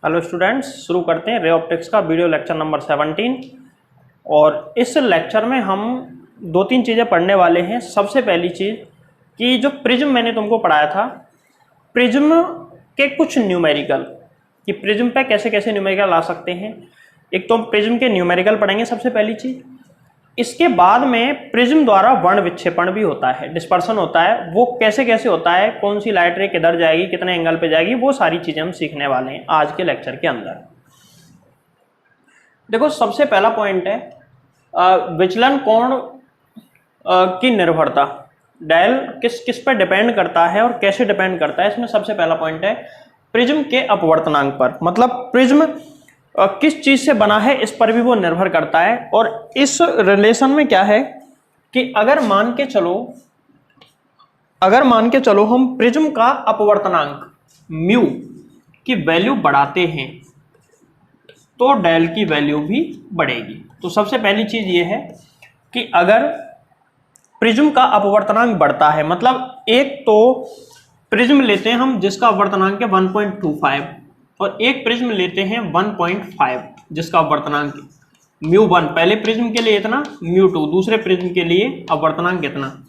Hello students, शुरू करते हैं रे ऑप्टिक्स का वीडियो लेक्चर नंबर 17। और इस लेक्चर में हम दो तीन चीज़ें पढ़ने वाले हैं। सबसे पहली चीज़ कि जो प्रिज्म मैंने तुमको पढ़ाया था, प्रिज्म के कुछ न्यूमेरिकल, कि प्रिज्म पे कैसे कैसे न्यूमेरिकल ला सकते हैं। एक तो हम प्रिज्म के न्यूमेरिकल पढ़ेंगे सबसे पहली चीज़। इसके बाद में प्रिज्म द्वारा वर्ण विक्षेपण भी होता है, डिस्पर्सन होता है, वो कैसे कैसे होता है, कौन सी लाइट रे किधर जाएगी, कितने एंगल पे जाएगी, वो सारी चीजें हम सीखने वाले हैं आज के लेक्चर के अंदर। देखो, सबसे पहला पॉइंट है विचलन कोण की निर्भरता। डायल किस किस पर डिपेंड करता है और कैसे डिपेंड करता है। इसमें सबसे पहला पॉइंट है प्रिज्म के अपवर्तनांक पर, मतलब प्रिज्म किस चीज से बना है इस पर भी वो निर्भर करता है। और इस रिलेशन में क्या है कि अगर मान के चलो हम प्रिज्म का अपवर्तनांक म्यू की वैल्यू बढ़ाते हैं तो डेल की वैल्यू भी बढ़ेगी। तो सबसे पहली चीज ये है कि अगर प्रिज्म का अपवर्तनांक बढ़ता है, मतलब एक तो प्रिज्म लेते हैं हम जिसका अपवर्तनांक है 1.25 और एक प्रिज्म लेते हैं 1.5 जिसका अपवर्तनांक μ1, पहले प्रिज्म के लिए इतना, μ2 दूसरे प्रिज्म के लिए अपवर्तनांक कितना।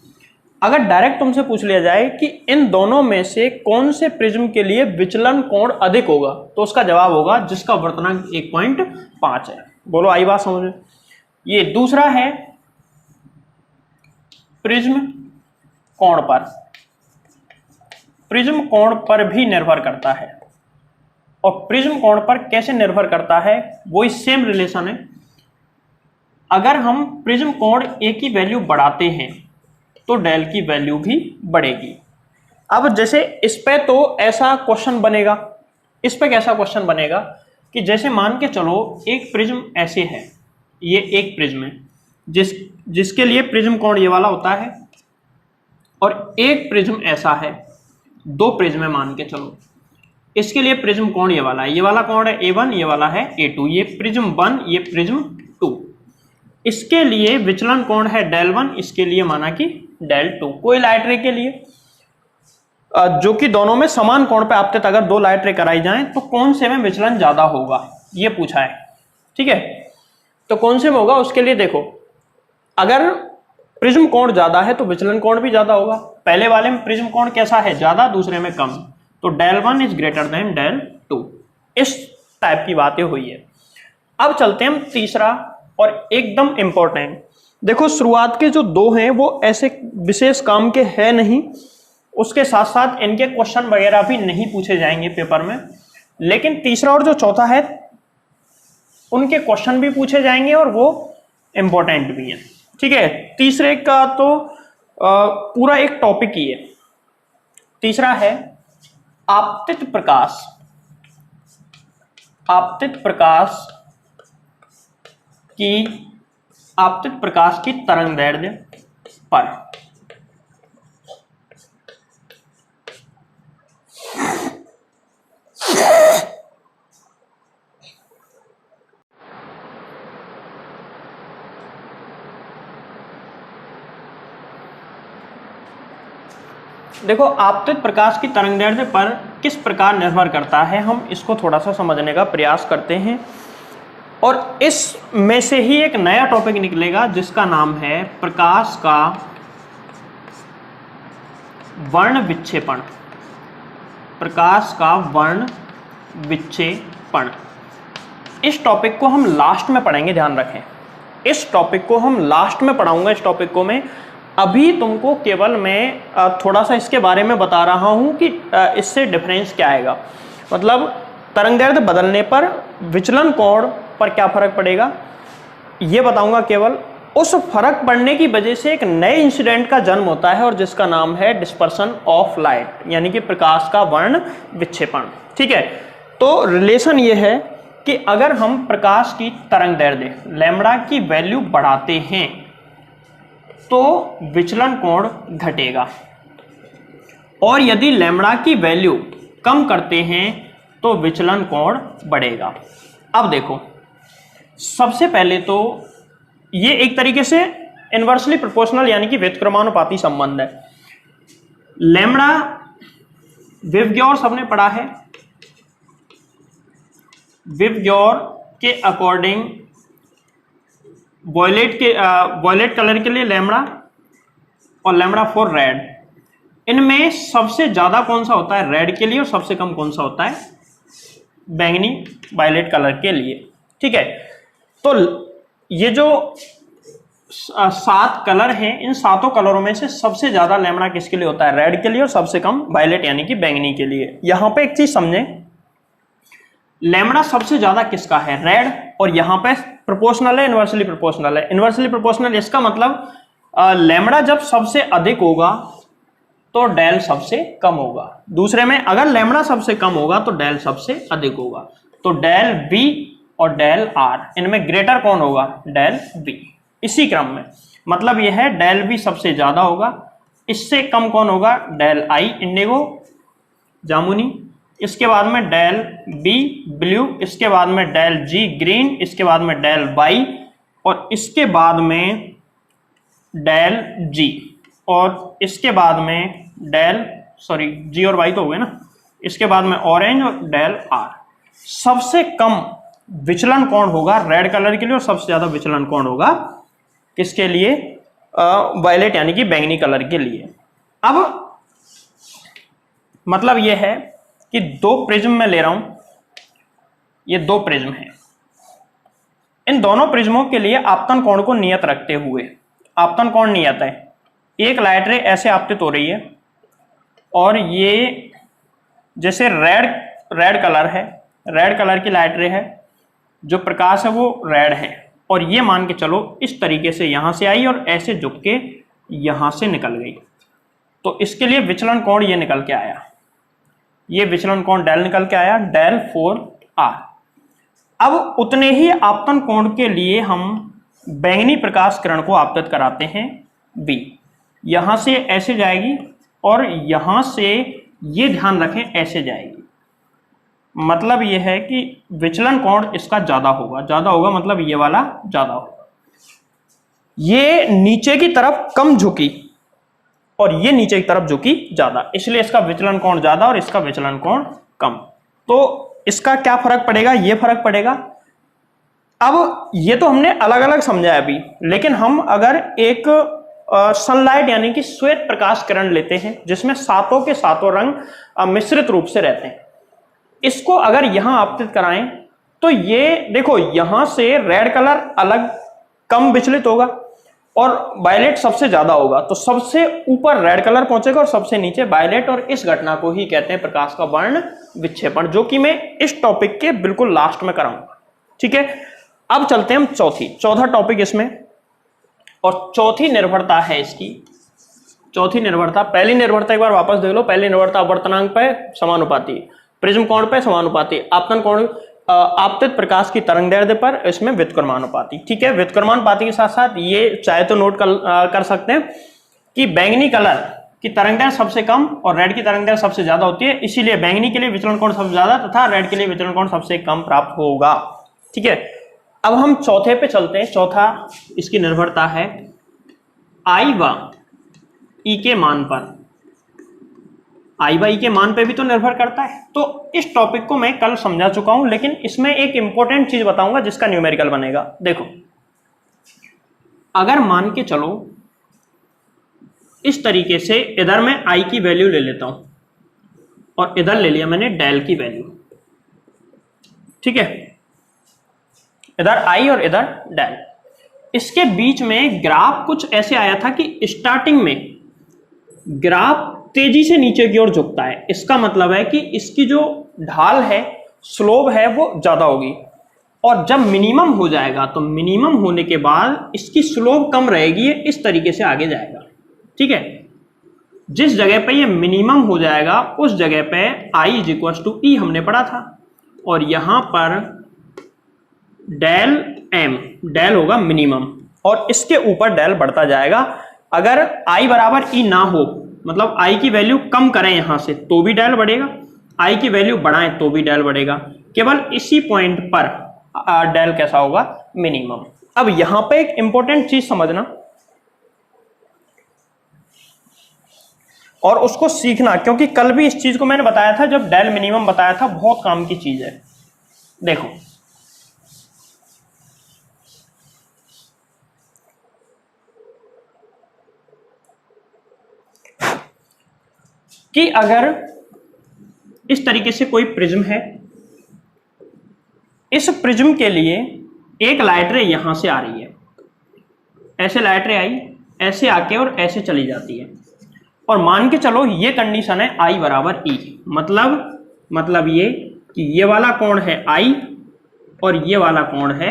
अगर डायरेक्ट तुमसे पूछ लिया जाए कि इन दोनों में से कौन से प्रिज्म के लिए विचलन कोण अधिक होगा, तो उसका जवाब होगा जिसका अपवर्तनांक 1.5 है। बोलो, आई बात समझ में? ये दूसरा है प्रिज्म कोण पर। प्रिज्म कोण पर भी निर्भर करता है। और प्रिज्म कोण पर कैसे निर्भर करता है, वही सेम रिलेशन है। अगर हम प्रिज्म कोण ए की वैल्यू बढ़ाते हैं तो डेल की वैल्यू भी बढ़ेगी। अब जैसे इस पे तो ऐसा क्वेश्चन बनेगा, इस पे कैसा क्वेश्चन बनेगा कि जैसे मान के चलो एक प्रिज्म ऐसे है, ये एक प्रिज्म है जिसके लिए प्रिज्म कोण ये वाला होता है, और एक प्रिज्म ऐसा है, दो प्रिज्म है मान के चलो, इसके लिए प्रिज्म कोण ये वाला है, ये वाला कोण है A1, ये वाला है A2, ये प्रिज्म 1, ये प्रिज्म 2। इसके लिए विचलन कोण है डेल 1, इसके लिए माना कि डेल 2। कोई लाइट रे के लिए जो कि दोनों में समान कोण पे आपतित अगर दो लाइट रे कराई जाएं तो कौन से में विचलन ज्यादा होगा, ये पूछा है। ठीक है, तो कौन से में होगा उसके लिए देखो, अगर प्रिज्म कोण ज्यादा है तो विचलन कोण भी ज्यादा होगा। पहले वाले में प्रिज्म कोण कैसा है, ज्यादा, दूसरे में कम, तो del 1 is greater than del 2। इस टाइप की बातें हुई है। अब चलते हैं हम तीसरा और एकदम इंपॉर्टेंट। देखो, शुरुआत के जो दो हैं वो ऐसे विशेष काम के हैं नहीं, उसके साथ साथ इनके क्वेश्चन वगैरह भी नहीं पूछे जाएंगे पेपर में, लेकिन तीसरा और जो चौथा है उनके क्वेश्चन भी पूछे जाएंगे और वो इंपॉर्टेंट भी है। ठीक है, तीसरे का तो पूरा एक टॉपिक ही है। तीसरा है आपतित प्रकाश। आपतित प्रकाश की तरंगदैर्ध्य पर। देखो, आपतित प्रकाश की तरंगदैर्ध्य पर किस प्रकार निर्भर करता है, हम इसको थोड़ा सा समझने का प्रयास करते हैं। और इस में से ही एक नया टॉपिक निकलेगा जिसका नाम है प्रकाश का वर्ण विक्षेपण। प्रकाश का वर्ण विक्षेपण, इस टॉपिक को हम लास्ट में पढ़ेंगे, ध्यान रखें। इस टॉपिक को हम लास्ट में पढ़ाऊंगा। इस टॉपिक को मैं अभी तुमको केवल मैं थोड़ा सा इसके बारे में बता रहा हूं कि इससे डिफरेंस क्या आएगा, मतलब तरंगदैर्ध्य बदलने पर विचलन कोण पर क्या फर्क पड़ेगा, ये बताऊंगा केवल। उस फर्क पड़ने की वजह से एक नए इंसिडेंट का जन्म होता है और जिसका नाम है डिस्पर्सन ऑफ लाइट, यानी कि प्रकाश का वर्ण विक्षेपण। ठीक है, तो रिलेशन ये है कि अगर हम प्रकाश की तरंगदैर्ध्य लैम्बडा की वैल्यू बढ़ाते हैं तो विचलन कोण घटेगा, और यदि लैम्बडा की वैल्यू कम करते हैं तो विचलन कोण बढ़ेगा। अब देखो, सबसे पहले तो ये एक तरीके से इनवर्सली प्रोपोर्शनल यानी कि व्युत्क्रमानुपाती संबंध है। लैम्बडा विवग्योर सबने पढ़ा है, विवग्योर के अकॉर्डिंग वॉयलेट कलर के लिए लैम्बडा और लैम्बडा फॉर रेड, इनमें सबसे ज्यादा कौन सा होता है रेड के लिए और सबसे कम कौन सा होता है बैंगनी वायलेट कलर के लिए। ठीक है, तो ये जो 7 कलर हैं, इन 7 कलरों में से सबसे ज्यादा लैम्बडा किसके लिए होता है रेड के लिए और सबसे कम वायलेट यानी कि बैंगनी के लिए। यहां पे एक चीज समझें, लैम्बडा सबसे ज्यादा किसका है रेड, और यहां पे प्रोपोर्शनल है इनवर्सली प्रोपोर्शनल है। इनवर्सली प्रोपोर्शनल इसका मतलब लैम्बडा जब सबसे अधिक होगा तो डेल सबसे कम होगा। दूसरे में अगर लैम्बडा सबसे कम होगा तो डेल सबसे अधिक होगा। तो डेल बी और डेल आर, इनमें ग्रेटर कौन होगा डेल बी। इसी क्रम में मतलब यह है डेल बी सबसे ज्यादा होगा, इससे कम कौन होगा डेल आई इंडिगो जामुनी, इसके बाद में डेल बी ब्लू, इसके बाद में डेल जी ग्रीन, इसके बाद में डेल वाई और इसके बाद में डेल जी और इसके बाद में डेल जी और वाई तो हो गए ना, इसके बाद में ऑरेंज और डेल आर। सबसे कम विचलन कौन होगा रेड कलर के लिए और सबसे ज्यादा विचलन कौन होगा किसके लिए वायलेट यानी कि बैंगनी कलर के लिए। अब मतलब यह है कि 2 प्रिज्म में ले रहा हूं, ये 2 प्रिज्म हैं, इन दोनों प्रिज्मों के लिए आपतन कोण को नियत रखते हुए, आपतन कोण नियत है, एक लाइट रे ऐसे आपतित हो रही है और ये जैसे रेड कलर है, रेड कलर की लाइट रे है, जो प्रकाश है वो रेड है और ये मान के चलो इस तरीके से यहां से आई और ऐसे झुक के यहां से निकल गई, तो इसके लिए विचलन कोण ये निकल के आया, ये विचलन कोण डेल निकल के आया डेल 4r। अब उतने ही आपतन कोण के लिए हम बैंगनी प्रकाश किरण को आपतित कराते हैं b, यहां से ऐसे जाएगी और यहां से ये ध्यान रखें ऐसे जाएगी। मतलब यह है कि विचलन कोण इसका ज्यादा होगा मतलब ये वाला ज्यादा होगा। ये नीचे की तरफ कम झुकी और ये नीचे की तरफ झुकी ज्यादा, इसलिए इसका विचलन कोण ज्यादा और इसका विचलन कोण कम। तो इसका क्या फर्क पड़ेगा, ये फर्क पड़ेगा। अब ये तो हमने अलग अलग समझा अभी, लेकिन हम अगर एक सनलाइट यानी कि श्वेत प्रकाश किरण लेते हैं जिसमें सातों के सातों रंग मिश्रित रूप से रहते हैं, इसको अगर यहां आपतित कराएं तो ये देखो यहां से रेड कलर अलग कम विचलित होगा और वायलेट सबसे ज्यादा होगा, तो सबसे ऊपर रेड कलर पहुंचेगा और सबसे नीचे वायलेट, और इस घटना को ही कहते हैं प्रकाश का वर्ण विक्षेपण, जो कि मैं इस टॉपिक के बिल्कुल लास्ट में कराऊंगा। ठीक है, अब चलते हैं हम चौथा टॉपिक इसमें, और चौथी निर्भरता है इसकी। चौथी निर्भरता, पहली निर्भरता एक बार वापस देख लो। पहली निर्भरता अपवर्तनांक पे समानुपाती, प्रिज्म कोण पे समानुपाती, आपतन कोण आपतित प्रकाश की तरंगदैर्ध्य पर इसमें व्युत्क्रमानुपाती। ठीक है, व्युत्क्रमानुपाती के साथ साथ ये चाहे तो नोट कर सकते हैं कि बैंगनी कलर की तरंगदैर्ध्य सबसे कम और रेड की तरंगदैर्ध्य सबसे ज्यादा होती है, इसीलिए बैंगनी के लिए विचलन कोण सबसे ज्यादा तथा रेड के लिए विचलन कोण सबसे कम प्राप्त होगा। ठीक है, अब हम चौथे पे चलते हैं। चौथा इसकी निर्भरता है आई व ई के मान पर। आई बाई के मान पे भी तो निर्भर करता है। तो इस टॉपिक को मैं कल समझा चुका हूं, लेकिन इसमें एक इंपॉर्टेंट चीज बताऊंगा जिसका न्यूमेरिकल बनेगा। देखो, अगर मान के चलो इस तरीके से, इधर मैं आई की वैल्यू ले लेता हूं और इधर ले लिया मैंने डेल की वैल्यू। ठीक है, इधर आई और इधर डेल, इसके बीच में ग्राफ कुछ ऐसे आया था कि स्टार्टिंग में ग्राफ तेजी से नीचे की ओर झुकता है। इसका मतलब है कि इसकी जो ढाल है, स्लोप है, वो ज्यादा होगी, और जब मिनिमम हो जाएगा तो मिनिमम होने के बाद इसकी स्लोप कम रहेगी, ये इस तरीके से आगे जाएगा। ठीक है, जिस जगह पे ये मिनिमम हो जाएगा उस जगह पे I = E हमने पढ़ा था, और यहां पर डेल M, डेल होगा मिनिमम और इसके ऊपर डेल बढ़ता जाएगा। अगर I बराबर E ना हो, मतलब I की वैल्यू कम करें यहां से तो भी डेल बढ़ेगा, I की वैल्यू बढ़ाएं तो भी डेल बढ़ेगा, केवल इसी पॉइंट पर डेल कैसा होगा मिनिमम। अब यहां पे एक इंपॉर्टेंट चीज समझना और उसको सीखना, क्योंकि कल भी इस चीज को मैंने बताया था जब डेल मिनिमम बताया था, बहुत काम की चीज है। देखो कि अगर इस तरीके से कोई प्रिज्म है, इस प्रिज्म के लिए एक लाइट रे यहां से आ रही है, ऐसे लाइट रे आई, ऐसे आके और ऐसे चली जाती है, और मान के चलो ये कंडीशन है I बराबर E, मतलब ये कि ये वाला कोण है I और ये वाला कोण है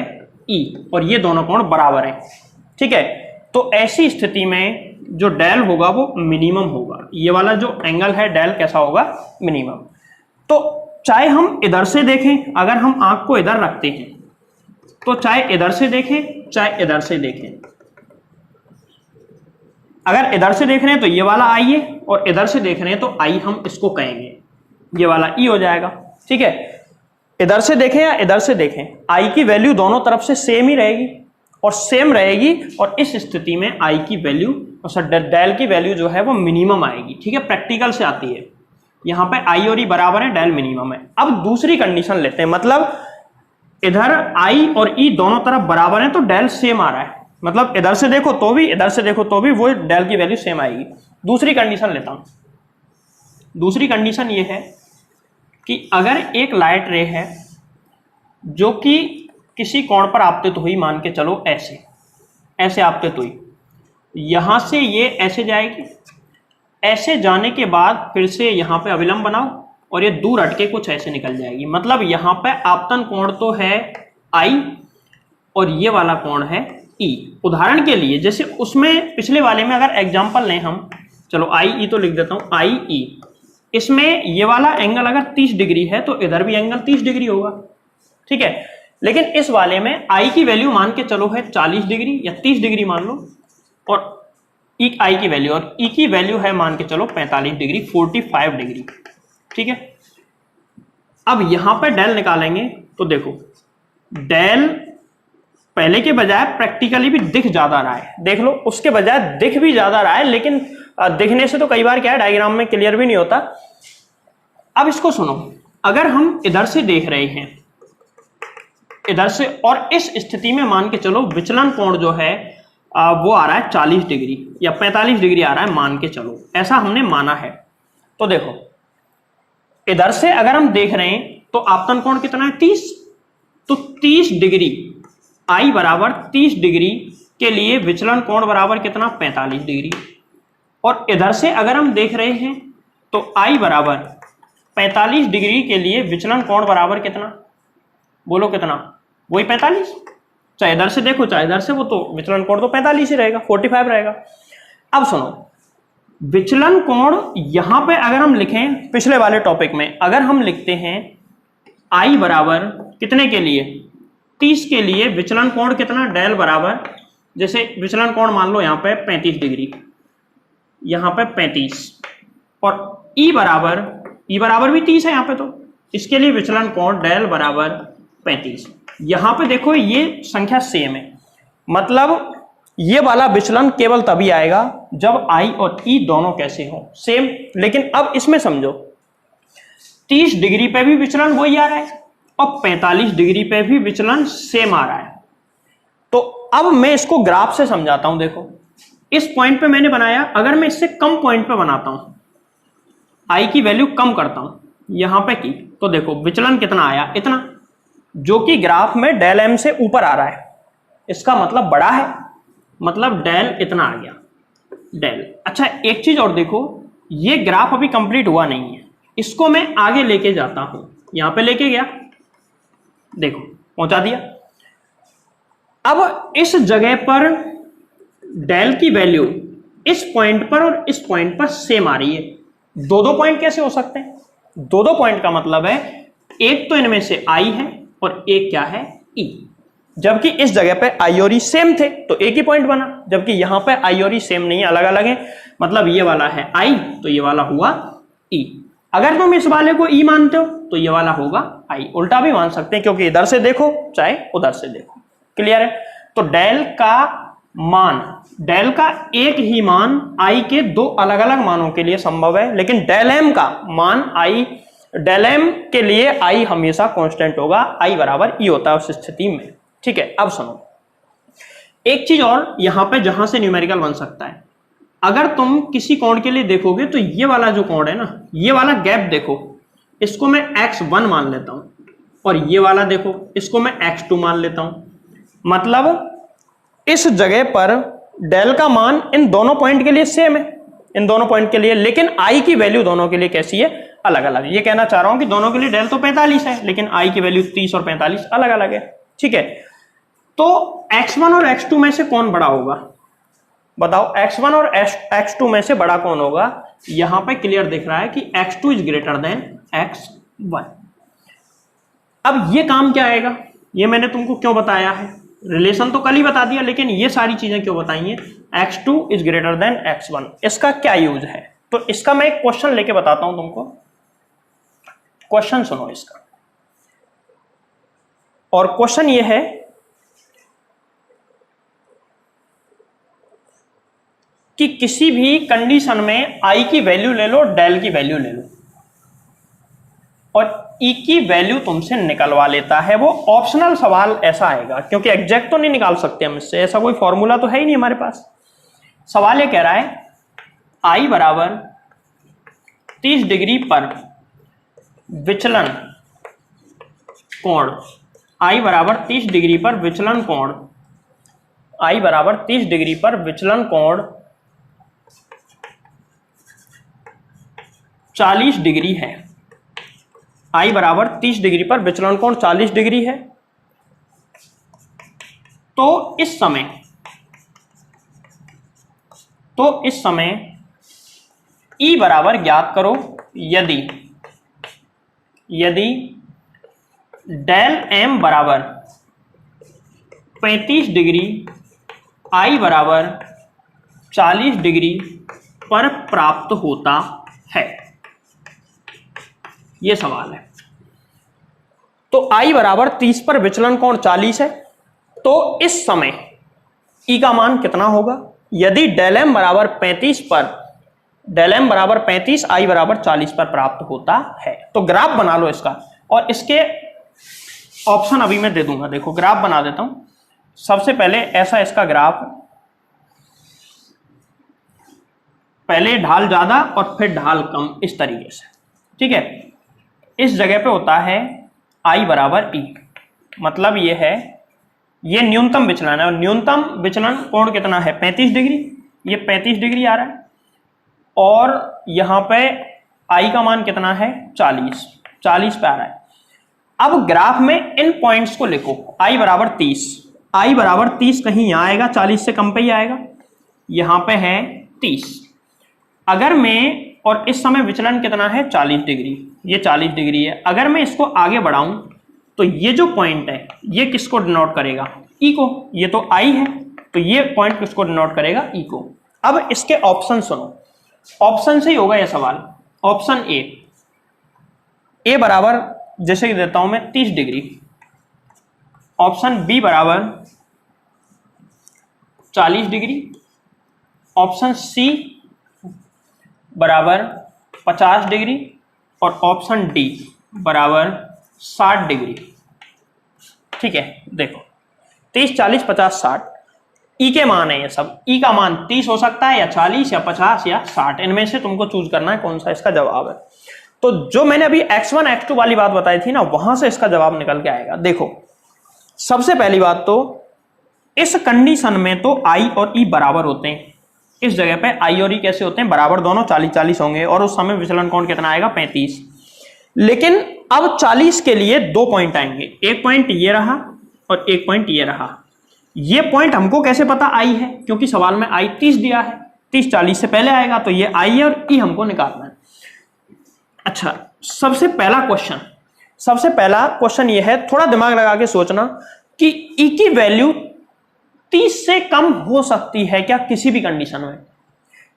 E, और ये दोनों कोण बराबर हैं, ठीक है। तो ऐसी स्थिति में जो डेल होगा वो मिनिमम होगा, ये वाला जो एंगल है डेल कैसा होगा, मिनिमम। तो चाहे हम इधर से देखें, अगर हम आंख को इधर रखते हैं तो चाहे इधर से देखें चाहे इधर से देखें, अगर इधर से देख रहे हैं तो ये वाला आई है, और इधर से देख रहे हैं तो आई हम इसको कहेंगे, ये वाला ई हो जाएगा, ठीक है। इधर से देखें या इधर से देखें, आई की वैल्यू दोनों तरफ से सेम ही रहेगी और सेम रहेगी, और इस स्थिति में आई की वैल्यू डेल की वैल्यू जो है वो मिनिमम आएगी, ठीक है। प्रैक्टिकल से आती है, यहाँ पे आई और ई बराबर है, डेल मिनिमम है। अब दूसरी कंडीशन लेते हैं, मतलब इधर आई और ई दोनों तरफ बराबर है तो डेल सेम आ रहा है, मतलब इधर से देखो तो भी इधर से देखो तो भी वो डेल की वैल्यू सेम आएगी। दूसरी कंडीशन लेता हूं, दूसरी कंडीशन ये है कि अगर एक लाइट रे है जो कि किसी कोण पर आपतित हुई, मान के चलो ऐसे ऐसे आपतित हुई, यहां से ये ऐसे जाएगी, ऐसे जाने के बाद फिर से यहां पे अभिलंब बनाओ और ये दूर हटके कुछ ऐसे निकल जाएगी, मतलब यहां पे आपतन कोण तो है आई और ये वाला कोण है ई। उदाहरण के लिए जैसे उसमें पिछले वाले में अगर एग्जांपल लें हम, चलो आई ई तो लिख देता हूं, आई ई, इसमें ये वाला एंगल अगर 30 डिग्री है तो इधर भी एंगल 30 डिग्री होगा, ठीक है। लेकिन इस वाले में आई की वैल्यू मान के चलो है 40 डिग्री या 30 डिग्री मान लो, और ई आई की वैल्यू और ई की वैल्यू है मान के चलो 45 डिग्री, 45 डिग्री, ठीक है। अब यहां पर डेल निकालेंगे तो देखो डेल पहले के बजाय प्रैक्टिकली भी दिख ज्यादा रहा है, देख लो उसके बजाय दिख भी ज्यादा रहा है, लेकिन दिखने से तो कई बार क्या है डायग्राम में क्लियर भी नहीं होता। अब इसको सुनो, अगर हम इधर से देख रहे हैं इधर से, और इस स्थिति में मान के चलो विचलन कोण जो है वो आ रहा है 40 डिग्री या 45 डिग्री आ रहा है, मान के चलो ऐसा हमने माना है। तो देखो इधर से अगर हम देख रहे हैं तो आपतन कोण कितना है 30, तो 30 डिग्री आई बराबर 30 डिग्री के लिए विचलन कोण बराबर कितना 45 डिग्री, और इधर से अगर हम देख रहे हैं तो आई बराबर 45 डिग्री के लिए विचलन कोण बराबर कितना, बोलो कितना, वही 45, चाहे इधर से देखो चाहे इधर से, वो तो विचलन कोण तो 45 ही रहेगा, 45 रहेगा। अब सुनो, विचलन कोण यहां पे अगर हम लिखें पिछले वाले टॉपिक में, अगर हम लिखते हैं आई बराबर कितने के लिए 30 के लिए विचलन कोण कितना, डेल बराबर, जैसे विचलन कोण मान लो यहाँ पे 35 डिग्री, यहाँ पे 35, और ई बराबर भी 30 है यहाँ पे, तो इसके लिए विचलन कोण डेल बराबर 35। यहाँ पे देखो ये संख्या सेम है, मतलब ये वाला विचलन केवल तभी आएगा जब आई और ई दोनों कैसे हो सेम। लेकिन अब इसमें समझो 30 डिग्री पे भी विचलन वही आ रहा है और 45 डिग्री पे भी विचलन सेम आ रहा है। तो अब मैं इसको ग्राफ से समझाता हूं। देखो इस पॉइंट पे मैंने बनाया, अगर मैं इससे कम पॉइंट पे बनाता हूं, आई की वैल्यू कम करता हूं यहां पे की, तो देखो विचलन कितना आया, इतना, जो कि ग्राफ में डेल एम से ऊपर आ रहा है, इसका मतलब बड़ा है, मतलब डेल इतना आ गया डेल। अच्छा एक चीज और देखो, ये ग्राफ अभी कंप्लीट हुआ नहीं है, इसको मैं आगे लेके जाता हूं, यहां पे लेके गया, देखो पहुंचा दिया। अब इस जगह पर डेल की वैल्यू इस पॉइंट पर और इस पॉइंट पर सेम आ रही है। दो पॉइंट कैसे हो सकते हैं, दो पॉइंट का मतलब है एक तो इनमें से आई है और एक क्या है ई, जबकि इस जगह पे आई और ई सेम थे तो एक ही पॉइंट बना, जबकि यहां पे आई और ई सेम नहीं है, अलग अलग है, मतलब ये वाला है आई तो ये वाला हुआ ई। अगर तुम इस वाले को ई मानते हो तो ये वाला होगा आई, उल्टा भी मान सकते हैं क्योंकि इधर से देखो चाहे उधर से देखो, क्लियर है। तो डेल का मान, डेल का एक ही मान आई के दो अलग अलग मानों के लिए संभव है, लेकिन डेल एम का मान आई डेल एम के लिए आई हमेशा कांस्टेंट होगा, आई बराबर ई होता है उस स्थिति में। ठीक है, अब सुनो एक चीज और यहां पे जहां से न्यूमेरिकल बन सकता है, अगर तुम किसी कोण के लिए देखोगे तो ये वाला जो कोण है ना, ये वाला गैप देखो, इसको मैं x1 मान लेता हूं, और ये वाला देखो इसको मैं x2 मान लेता हूं। मतलब इस जगह पर डेल का मान इन दोनों पॉइंट के लिए सेम है, इन दोनों पॉइंट के लिए, लेकिन आई की वैल्यू दोनों के लिए कैसी है, अलग अलग। ये कहना चाह रहा हूं कि दोनों के लिए डेल तो 45 है, लेकिन आई की वैल्यू 30 और 45 अलग अलग है। ठीक है, तो x1 और x2 में से कौन बड़ा होगा, बताओ x1 और x2 में से बड़ा कौन होगा। यहां पे क्लियर दिख रहा है कि x2 is greater then x1। अब ये काम क्या आएगा, ये मैंने तुमको क्यों बताया है, रिलेशन तो कल ही बता दिया, लेकिन ये सारी चीजें क्यों बताई हैं, x2 is greater then x1, इसका क्या यूज है। तो इसका मैं एक क्वेश्चन लेके बताता हूं तुमको, क्वेश्चन सुनो इसका। और क्वेश्चन ये है कि किसी भी कंडीशन में आई की वैल्यू ले लो, डेल की वैल्यू ले लो, और ई की वैल्यू तुमसे निकलवा लेता है। वो ऑप्शनल सवाल ऐसा आएगा, क्योंकि एग्जैक्ट तो नहीं निकाल सकते हम इससे, ऐसा कोई फॉर्मूला तो है ही नहीं हमारे पास। सवाल ये कह रहा है आई बराबर 30 डिग्री पर विचलन कोण, आई बराबर 30 डिग्री पर विचलन कोण, आई बराबर 30 डिग्री पर विचलन कोण 40 डिग्री है। आई बराबर 30 डिग्री पर विचलन कोण 40 डिग्री है। तो इस समय ई बराबर ज्ञात करो यदि डेल एम बराबर 35 डिग्री, आई बराबर 40 डिग्री पर प्राप्त होता है। यह सवाल है। तो आई बराबर 30 पर विचलन कोण 40 है, तो इस समय ई का मान कितना होगा, यदि डेल एम बराबर 35 पर, डेल एम बराबर 35, आई बराबर 40 पर प्राप्त होता है। तो ग्राफ बना लो इसका, और इसके ऑप्शन अभी मैं दे दूंगा। देखो ग्राफ बना देता हूं। सबसे पहले ऐसा इसका ग्राफ, पहले ढाल ज्यादा और फिर ढाल कम, इस तरीके से। ठीक है, इस जगह पे होता है आई बराबर ई, मतलब ये है, ये न्यूनतम विचलन है, और न्यूनतम विचलन कोण कितना है 35 डिग्री, ये 35 डिग्री आ रहा है, और यहां पे आई का मान कितना है 40 पे आ रहा है। अब ग्राफ में इन पॉइंट्स को लिखो, आई बराबर 30, आई बराबर 30 कहीं यहां आएगा, 40 से कम पे ही आएगा, यहां पे है 30। अगर मैं, और इस समय विचलन कितना है 40 डिग्री, ये 40 डिग्री है। अगर मैं इसको आगे बढ़ाऊं तो ये जो पॉइंट है ये किसको डिनोट करेगा, ई को, ये तो आई है, तो ये पॉइंट किसको डिनोट करेगा, ई को। अब इसके ऑप्शन सुनो, ऑप्शन से ही होगा यह सवाल। ऑप्शन ए बराबर, जैसे कि देता हूं मैं 30 डिग्री, ऑप्शन बी बराबर 40 डिग्री, ऑप्शन सी बराबर 50 डिग्री, और ऑप्शन डी बराबर 60 डिग्री। ठीक है, देखो 30, 40, 50, 60 ई के मान है ये सब। ई का मान 30 हो सकता है, या 40, या 50, या 60, इनमें से तुमको चूज करना है कौन सा इसका जवाब है। तो जो मैंने अभी x1 x2 वाली बात बताई थी ना, वहां से इसका जवाब निकल के आएगा। देखो सबसे पहली बात तो इस कंडीशन में तो आई और ई बराबर होते हैं। इस जगह पे आई और ई कैसे होते हैं, बराबर, दोनों 40-40 होंगे, और उस समय विचलन कोण कितना आएगा 35। लेकिन अब 40 के लिए दो पॉइंट आएंगे, एक पॉइंट ये रहा और एक पॉइंट ये रहा। ये पॉइंट हमको कैसे पता आई है, क्योंकि सवाल में आई 30 दिया है, 30 40 से पहले आएगा, तो ये आई है और ई हमको निकालना है। अच्छा, सबसे पहला क्वेश्चन ये है, थोड़ा दिमाग लगा के सोचना कि ई की वैल्यू 30 से कम हो सकती है क्या किसी भी कंडीशन में।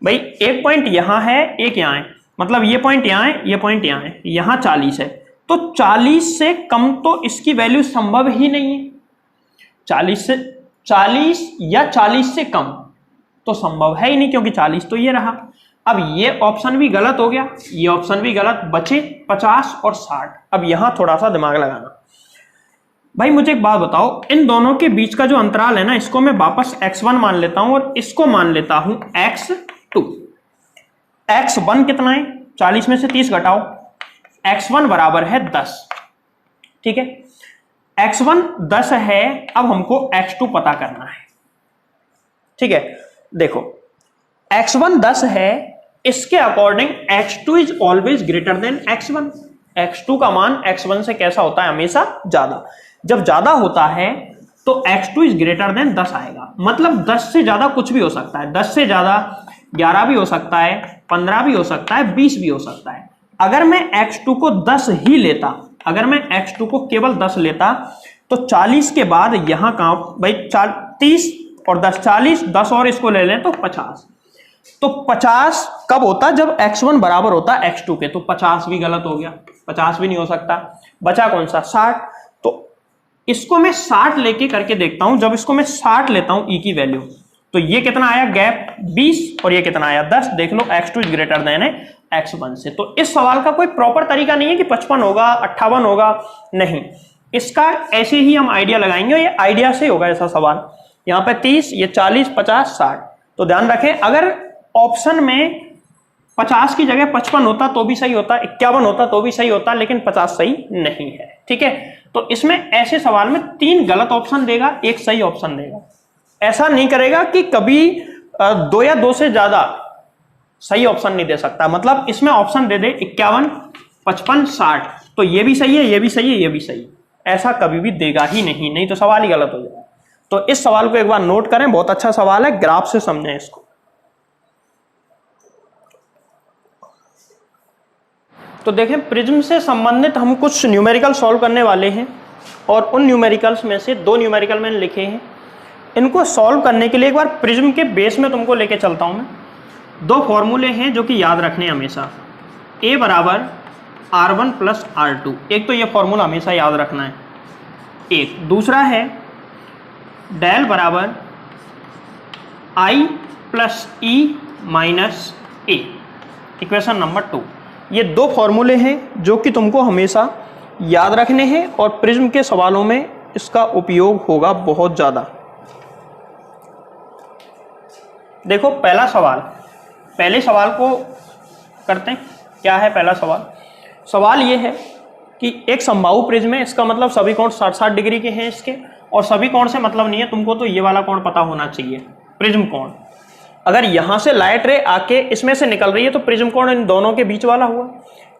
भाई एक पॉइंट यहां है, एक यहां है, मतलब ये पॉइंट यहां है, ये पॉइंट यहां है, यहां 40 है, तो 40 से कम तो इसकी वैल्यू संभव ही नहीं है। 40 या 40 से कम तो संभव है ही नहीं, क्योंकि 40 तो ये रहा। अब ये ऑप्शन भी गलत हो गया, ये ऑप्शन भी गलत, बचे 50 और 60। अब यहां थोड़ा सा दिमाग लगाना। भाई मुझे एक बात बताओ, इन दोनों के बीच का जो अंतराल है ना, इसको मैं वापस x1 मान लेता हूं और इसको मान लेता हूं x2। x1 कितना है, 40 में से 30 घटाओ, x1 बराबर है 10। ठीक है, x1 10 है, अब हमको x2 पता करना है। ठीक है, देखो x1 10 है, इसके according x2 is always greater than x1। x2 का मान x1 से कैसा होता है, हमेशा ज्यादा। जब ज्यादा होता है तो x2 इज ग्रेटर देन 10 आएगा, मतलब 10 से ज्यादा कुछ भी हो सकता है, 10 से ज्यादा 11 भी हो सकता है, 15 भी हो सकता है, 20 भी हो सकता है। अगर मैं x2 को 10 ही लेता, अगर मैं x2 को केवल 10 लेता तो 40 के बाद यहां कहां भाई 30 और 10, 40, 10 और इसको ले लें तो 50। तो 50 कब होता, जब x1 बराबर होता x2 के। तो 50 भी गलत हो गया, 50 भी नहीं हो सकता, बचा कौन सा, 60। तो इसको मैं 60 लेके करके देखता हूं। जब इसको मैं 60 लेता हूं e की वैल्यू, तो ये कितना आया, गैप 20, और ये कितना आया 10। देख लो x2 इज ग्रेटर देन है x1 से। तो इस सवाल का कोई प्रॉपर तरीका नहीं है कि 55 होगा, 58 होगा, नहीं, इसका ऐसे ही हम आइडिया लगाएंगे, ये आइडिया से होगा ऐसा सवाल। यहाँ पे 30, ये 40, 50, 60। तो ध्यान रखें, अगर ऑप्शन में 50 की जगह 55 होता तो भी सही होता, 51 होता तो भी सही होता, लेकिन 50 सही नहीं है। ठीक है, तो इसमें ऐसे सवाल में 3 गलत ऑप्शन देगा, 1 सही ऑप्शन देगा। ऐसा नहीं करेगा कि कभी 2 या 2 से ज्यादा सही ऑप्शन नहीं दे सकता। मतलब इसमें ऑप्शन दे दे 51, 55, 60, तो ये भी सही है, ये भी सही है, ये भी सही है, ऐसा कभी भी देगा ही नहीं, नहीं तो सवाल ही गलत हो जाएगा। तो इस सवाल को एक बार नोट करें, बहुत अच्छा सवाल है, ग्राफ से समझें इसको। तो देखें, प्रिज्म से संबंधित हम कुछ न्यूमेरिकल सॉल्व करने वाले हैं, और उन न्यूमेरिकल्स में से 2 न्यूमेरिकल मैंने लिखे हैं। इनको सॉल्व करने के लिए एक बार प्रिज्म के बेस में तुमको लेके चलता हूं मैं। 2 फॉर्मूले हैं जो कि याद रखने हमेशा, A बराबर R1 प्लस R2। एक तो ये फॉर्मूला हमेशा याद रखना है, एक। दूसरा है डेल बराबर I plus E minus A, equation number 2। ये 2 फॉर्मूले हैं जो कि तुमको हमेशा याद रखने हैं, और प्रिज्म के सवालों में इसका उपयोग होगा बहुत ज्यादा। देखो पहला सवाल, पहले सवाल को करते हैं। क्या है पहला सवाल? सवाल ये है कि एक समबाहु प्रिज्म है, इसका मतलब सभी कोण 60-60 डिग्री के हैं इसके, और सभी कोण से मतलब नहीं है, तुमको तो ये वाला कोण पता होना चाहिए, प्रिज्म कोण। अगर यहां से लाइट रे आके इसमें से निकल रही है तो प्रिज्म कोण इन दोनों के बीच वाला हुआ।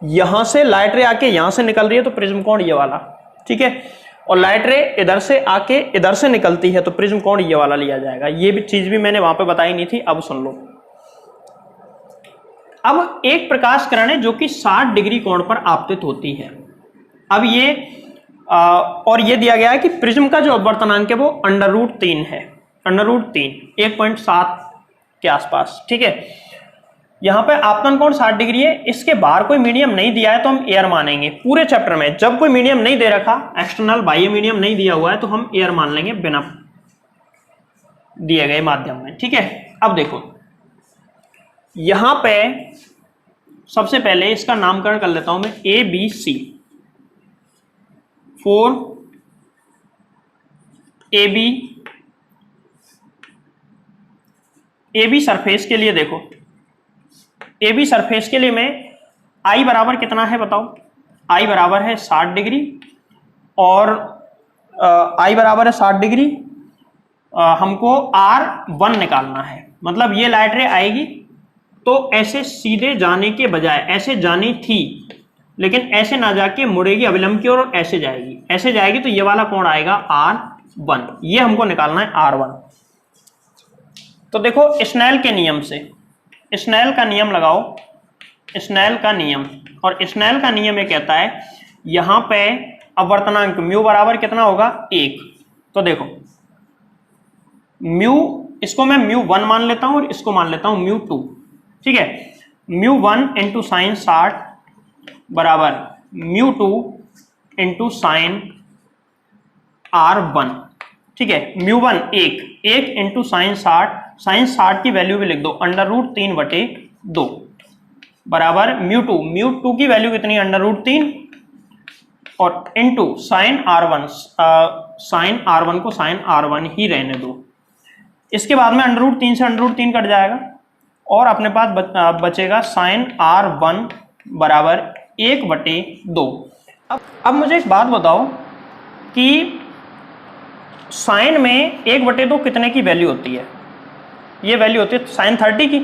यहां से लाइट रे आके यहां से निकल रही है तो प्रिज्म कोण ये वाला, ठीक है। और लाइट रे इधर से आके इधर से निकलती है तो प्रिज्म कोण ये वाला लिया जाएगा। ये भी चीज भी मैंने वहां पे बताई नहीं थी, अब सुन लो। अब एक प्रकाश किरण है जो कि 60 डिग्री कोण पर आपतित होती है। अब ये और ये दिया गया है कि प्रिज्म का जो अपवर्तनांक है वो √3 है, √3, 1.7 के आसपास, ठीक है। यहाँ पे आपतन कोण 60 डिग्री है, इसके बाहर कोई मीडियम नहीं दिया है तो हम एयर मानेंगे पूरे चैप्टर में। जब कोई मीडियम नहीं दे रखा, एक्सटर्नल बाह्य मीडियम नहीं दिया हुआ है, तो हम एयर मान लेंगे बिना दिए गए माध्यम में, ठीक है। अब देखो यहां पे सबसे पहले इसका नामकरण कर लेता हूं मैं, ABC, 4 AB सरफेस के लिए। देखो AB सरफेस के लिए मैं I बराबर कितना है बताओ? I बराबर है 60 डिग्री, और I बराबर है 60 डिग्री, हमको R1 निकालना है। मतलब ये लाइट रे आएगी तो ऐसे सीधे जाने के बजाय ऐसे जानी थी, लेकिन ऐसे ना जाके मुड़ेगी अविलंब की ओर और ऐसे जाएगी, ऐसे जाएगी तो ये वाला कोण आएगा R1। ये हमको निकालना है R1। तो देखो स्नेल के नियम से, स्नेल का नियम लगाओ, स्नेल का नियम, और स्नेल का नियम ये कहता है यहां पे अपवर्तनांक म्यू बराबर कितना होगा? 1। तो देखो म्यू, इसको मैं μ1 मान लेता हूं और इसको मान लेता हूं μ2, ठीक है। μ1 इंटू साइन 60 बराबर μ2 इंटू साइन R1, ठीक है। μ1 1 इंटू साइन 60, साइन 60 की वैल्यू भी लिख दो √3/60, 2 बराबर म्यू टू की वैल्यू कितनी है √3 और इनटू साइन R1 को साइन R1 ही रहने दो। इसके बाद में √3 से √3 कट जाएगा और अपने पास बचेगा साइन R1 बराबर 1/2। अब मुझे एक बात बताओ कि साइन में 1/2 कितने की वैल्यू होती है? ये वैल्यू होती है साइन 30 की।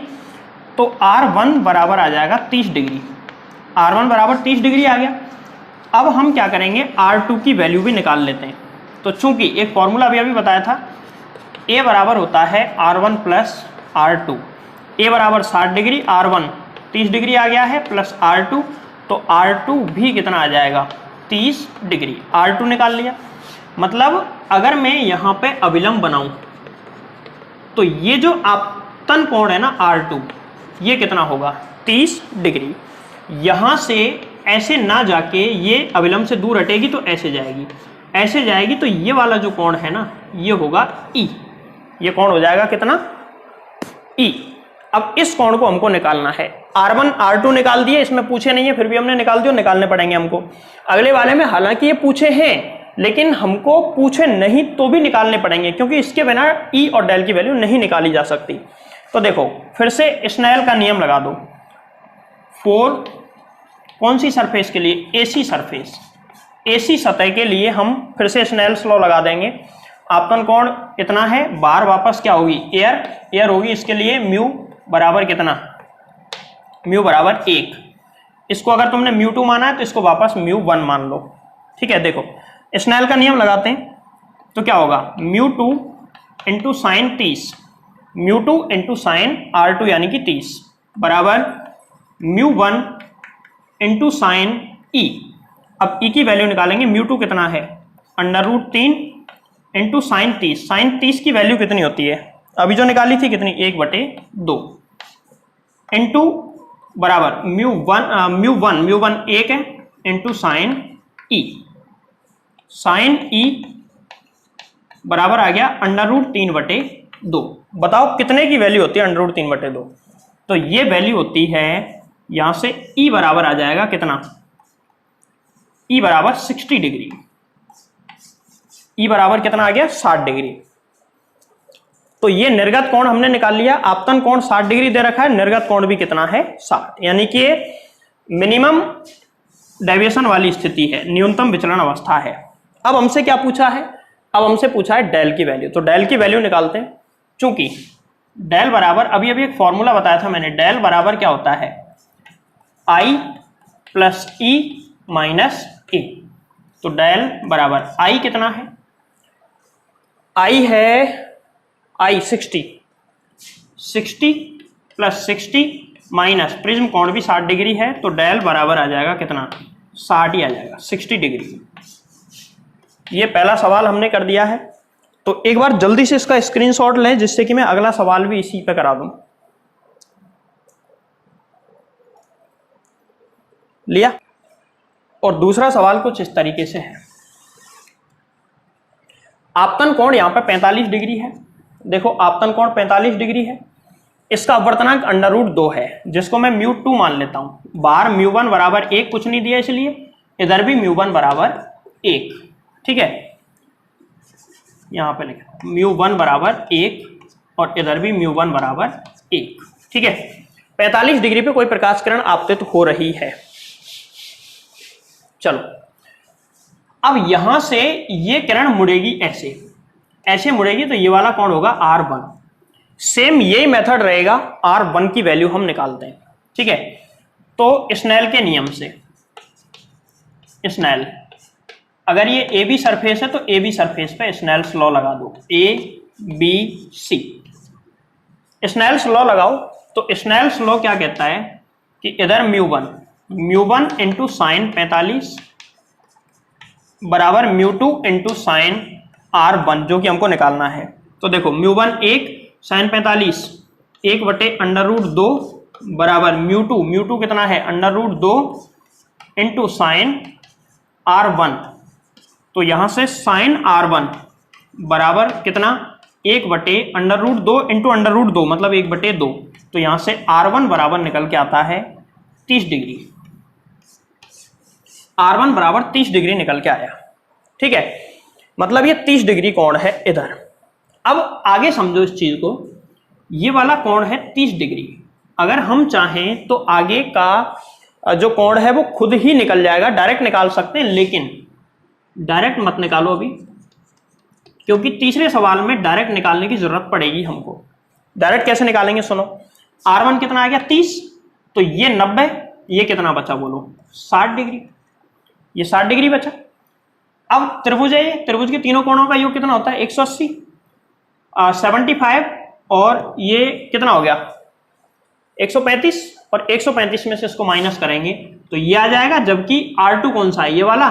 तो R1 बराबर आ जाएगा 30 डिग्री। R1 बराबर 30 डिग्री आ गया। अब हम क्या करेंगे, R2 की वैल्यू भी निकाल लेते हैं। तो चूंकि एक फॉर्मूला अभी बताया था, A बराबर होता है R1 प्लस R2। A बराबर 60 डिग्री, R1 30 डिग्री आ गया है प्लस R2, तो R2 भी कितना आ जाएगा 30 डिग्री। R2 निकाल लिया। मतलब अगर मैं यहाँ पे अभिलंब बनाऊं तो ये जो आपतन कोण है ना R2, ये कितना होगा 30 डिग्री। यहाँ से ऐसे ना जाके ये अभिलंब से दूर हटेगी तो ऐसे जाएगी, तो ये वाला जो कोण है ना ये होगा E। ये कोण हो जाएगा कितना E। अब इस कोण को हमको निकालना है। R1 R2 निकाल दिए, इसमें पूछे नहीं है फिर भी हमने निकाल दिया, निकालने पड़ेंगे हमको अगले वाले में। हालांकि ये पूछे हैं लेकिन हमको पूछे नहीं तो भी निकालने पड़ेंगे, क्योंकि इसके बिना E और डेल की वैल्यू नहीं निकाली जा सकती। तो देखो फिर से स्नेल का नियम लगा दो। कौन सी सरफेस के लिए? AC सरफेस, AC सतह के लिए हम फिर से स्नेल्स लॉ लगा देंगे। आपतन कोण कितना है, बार वापस क्या होगी एयर होगी। इसके लिए म्यू बराबर कितना, म्यू बराबर 1। इसको अगर तुमने म्यू2 माना है तो इसको वापस म्यू1 मान लो। ठीक है, देखो स्नेल का नियम लगाते हैं तो क्या होगा, mu two into sine 30, mu two into sine R2 यानी कि 30 बराबर म्यू1 इंटू साइन E। अब E की वैल्यू निकालेंगे। म्यू2 कितना है √3 इंटू साइन 30। साइन 30 की वैल्यू कितनी होती है, अभी जो निकाली थी कितनी, 1/2 इंटू बराबर म्यू1 1 है into sine E। Sine E बराबर आ गया √3/2। बताओ कितने की वैल्यू होती है √3/2? तो ये वैल्यू होती है, यहां से E बराबर आ जाएगा कितना, E बराबर 60 डिग्री। E बराबर कितना आ गया 60 डिग्री। तो ये निर्गत कोण हमने निकाल लिया। आपतन कोण 60 डिग्री दे रखा है, निर्गत कोण भी कितना है 60, यानी कि मिनिमम डेविएशन वाली स्थिति है, न्यूनतम विचलन अवस्था है। अब हमसे क्या पूछा है, अब हमसे पूछा है डेल की वैल्यू। तो डेल की वैल्यू निकालते हैं। चूंकि डेल बराबर अभी एक फॉर्मूला बताया था मैंने, डेल बराबर क्या होता है I plus E minus A। तो डेल बराबर I कितना है, I है I 60 प्लस 60 माइनस प्रिज्म कोण भी 60 डिग्री है, तो डेल बराबर आ जाएगा कितना 60 ही आ जाएगा, 60 डिग्री। ये पहला सवाल हमने कर दिया है। तो एक बार जल्दी से इसका स्क्रीनशॉट लें जिससे कि मैं अगला सवाल भी इसी पे करा दूं। लिया। और दूसरा सवाल कुछ इस तरीके से है। आपतन कोण यहां पे 45 डिग्री है। देखो आपतन कोण 45 डिग्री है, इसका अपवर्तनांक √2 है, जिसको मैं म्यू2 मान लेता हूं। बाहर म्यू1 बराबर 1 कुछ नहीं दिया, इसलिए इधर भी म्यू1 बराबर 1। ठीक है, यहां पे लिखा म्यू1 बराबर 1 और इधर भी म्यू1 बराबर 1। ठीक है, 45 डिग्री पे कोई प्रकाश किरण आपतित हो रही है। चलो, अब यहां से ये किरण मुड़ेगी, ऐसे मुड़ेगी, तो ये वाला कोण होगा R1। सेम यही मेथड रहेगा, R1 की वैल्यू हम निकालते हैं। ठीक है, तो स्नेल के नियम से, स्नेल अगर ये AB सरफेस है तो AB सरफेस पे स्नेल्स लॉ लगा दो, ABC। स्नेल्स लॉ लगाओ तो स्नेल्स लॉ क्या कहता है कि इधर म्यू1 इंटू साइन 45 बराबर म्यू2 इंटू साइन R1, जो कि हमको निकालना है। तो देखो म्यू1 1 साइन 45 1/√2 बराबर म्यू2 कितना है √2 इंटू साइन R1। तो यहां से साइन R1 बराबर कितना 1/√2 इंटू √2 मतलब 1/2। तो यहां से R1 बराबर निकल के आता है 30 डिग्री। R1 बराबर 30 डिग्री निकल के आया। ठीक है, मतलब ये 30 डिग्री कोण है इधर। अब आगे समझो इस चीज को, ये वाला कोण है 30 डिग्री। अगर हम चाहें तो आगे का जो कोण है वो खुद ही निकल जाएगा, डायरेक्ट निकाल सकते हैं, लेकिन डायरेक्ट मत निकालो अभी, क्योंकि तीसरे सवाल में डायरेक्ट निकालने की जरूरत पड़ेगी हमको। डायरेक्ट कैसे निकालेंगे सुनो, R1 कितना आ गया 30, तो ये 90, ये कितना बचा बोलो 60 डिग्री, ये 60 डिग्री बचा। अब त्रिभुज है, त्रिभुज के तीनों कोणों का योग कितना होता है 180, 75 और ये कितना हो गया 135, और 135 में से इसको माइनस करेंगे तो ये आ जाएगा, जबकि R2 कौन सा है ये वाला,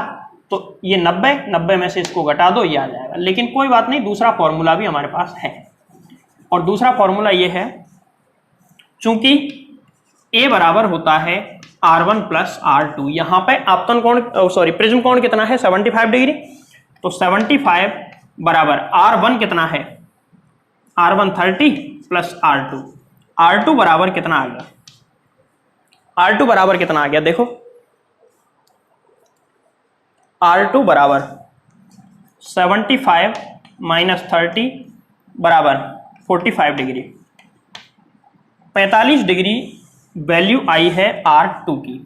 तो ये 90 में से इसको घटा दो, ये आ जाएगा। लेकिन कोई बात नहीं, दूसरा फॉर्मूला भी हमारे पास है, और दूसरा फॉर्मूला ये है, चूंकि A बराबर होता है R1 प्लस R2, यहां पे आपतन कोण प्रिज्म कोण कितना है 75 डिग्री, तो 75 बराबर R1 कितना है R1 30 प्लस R2, R2 बराबर कितना आ गया, R2 बराबर कितना आ गया देखो, R2 बराबर 75 माइनस 30 बराबर 45 डिग्री। 45 डिग्री वैल्यू आई है R2 की,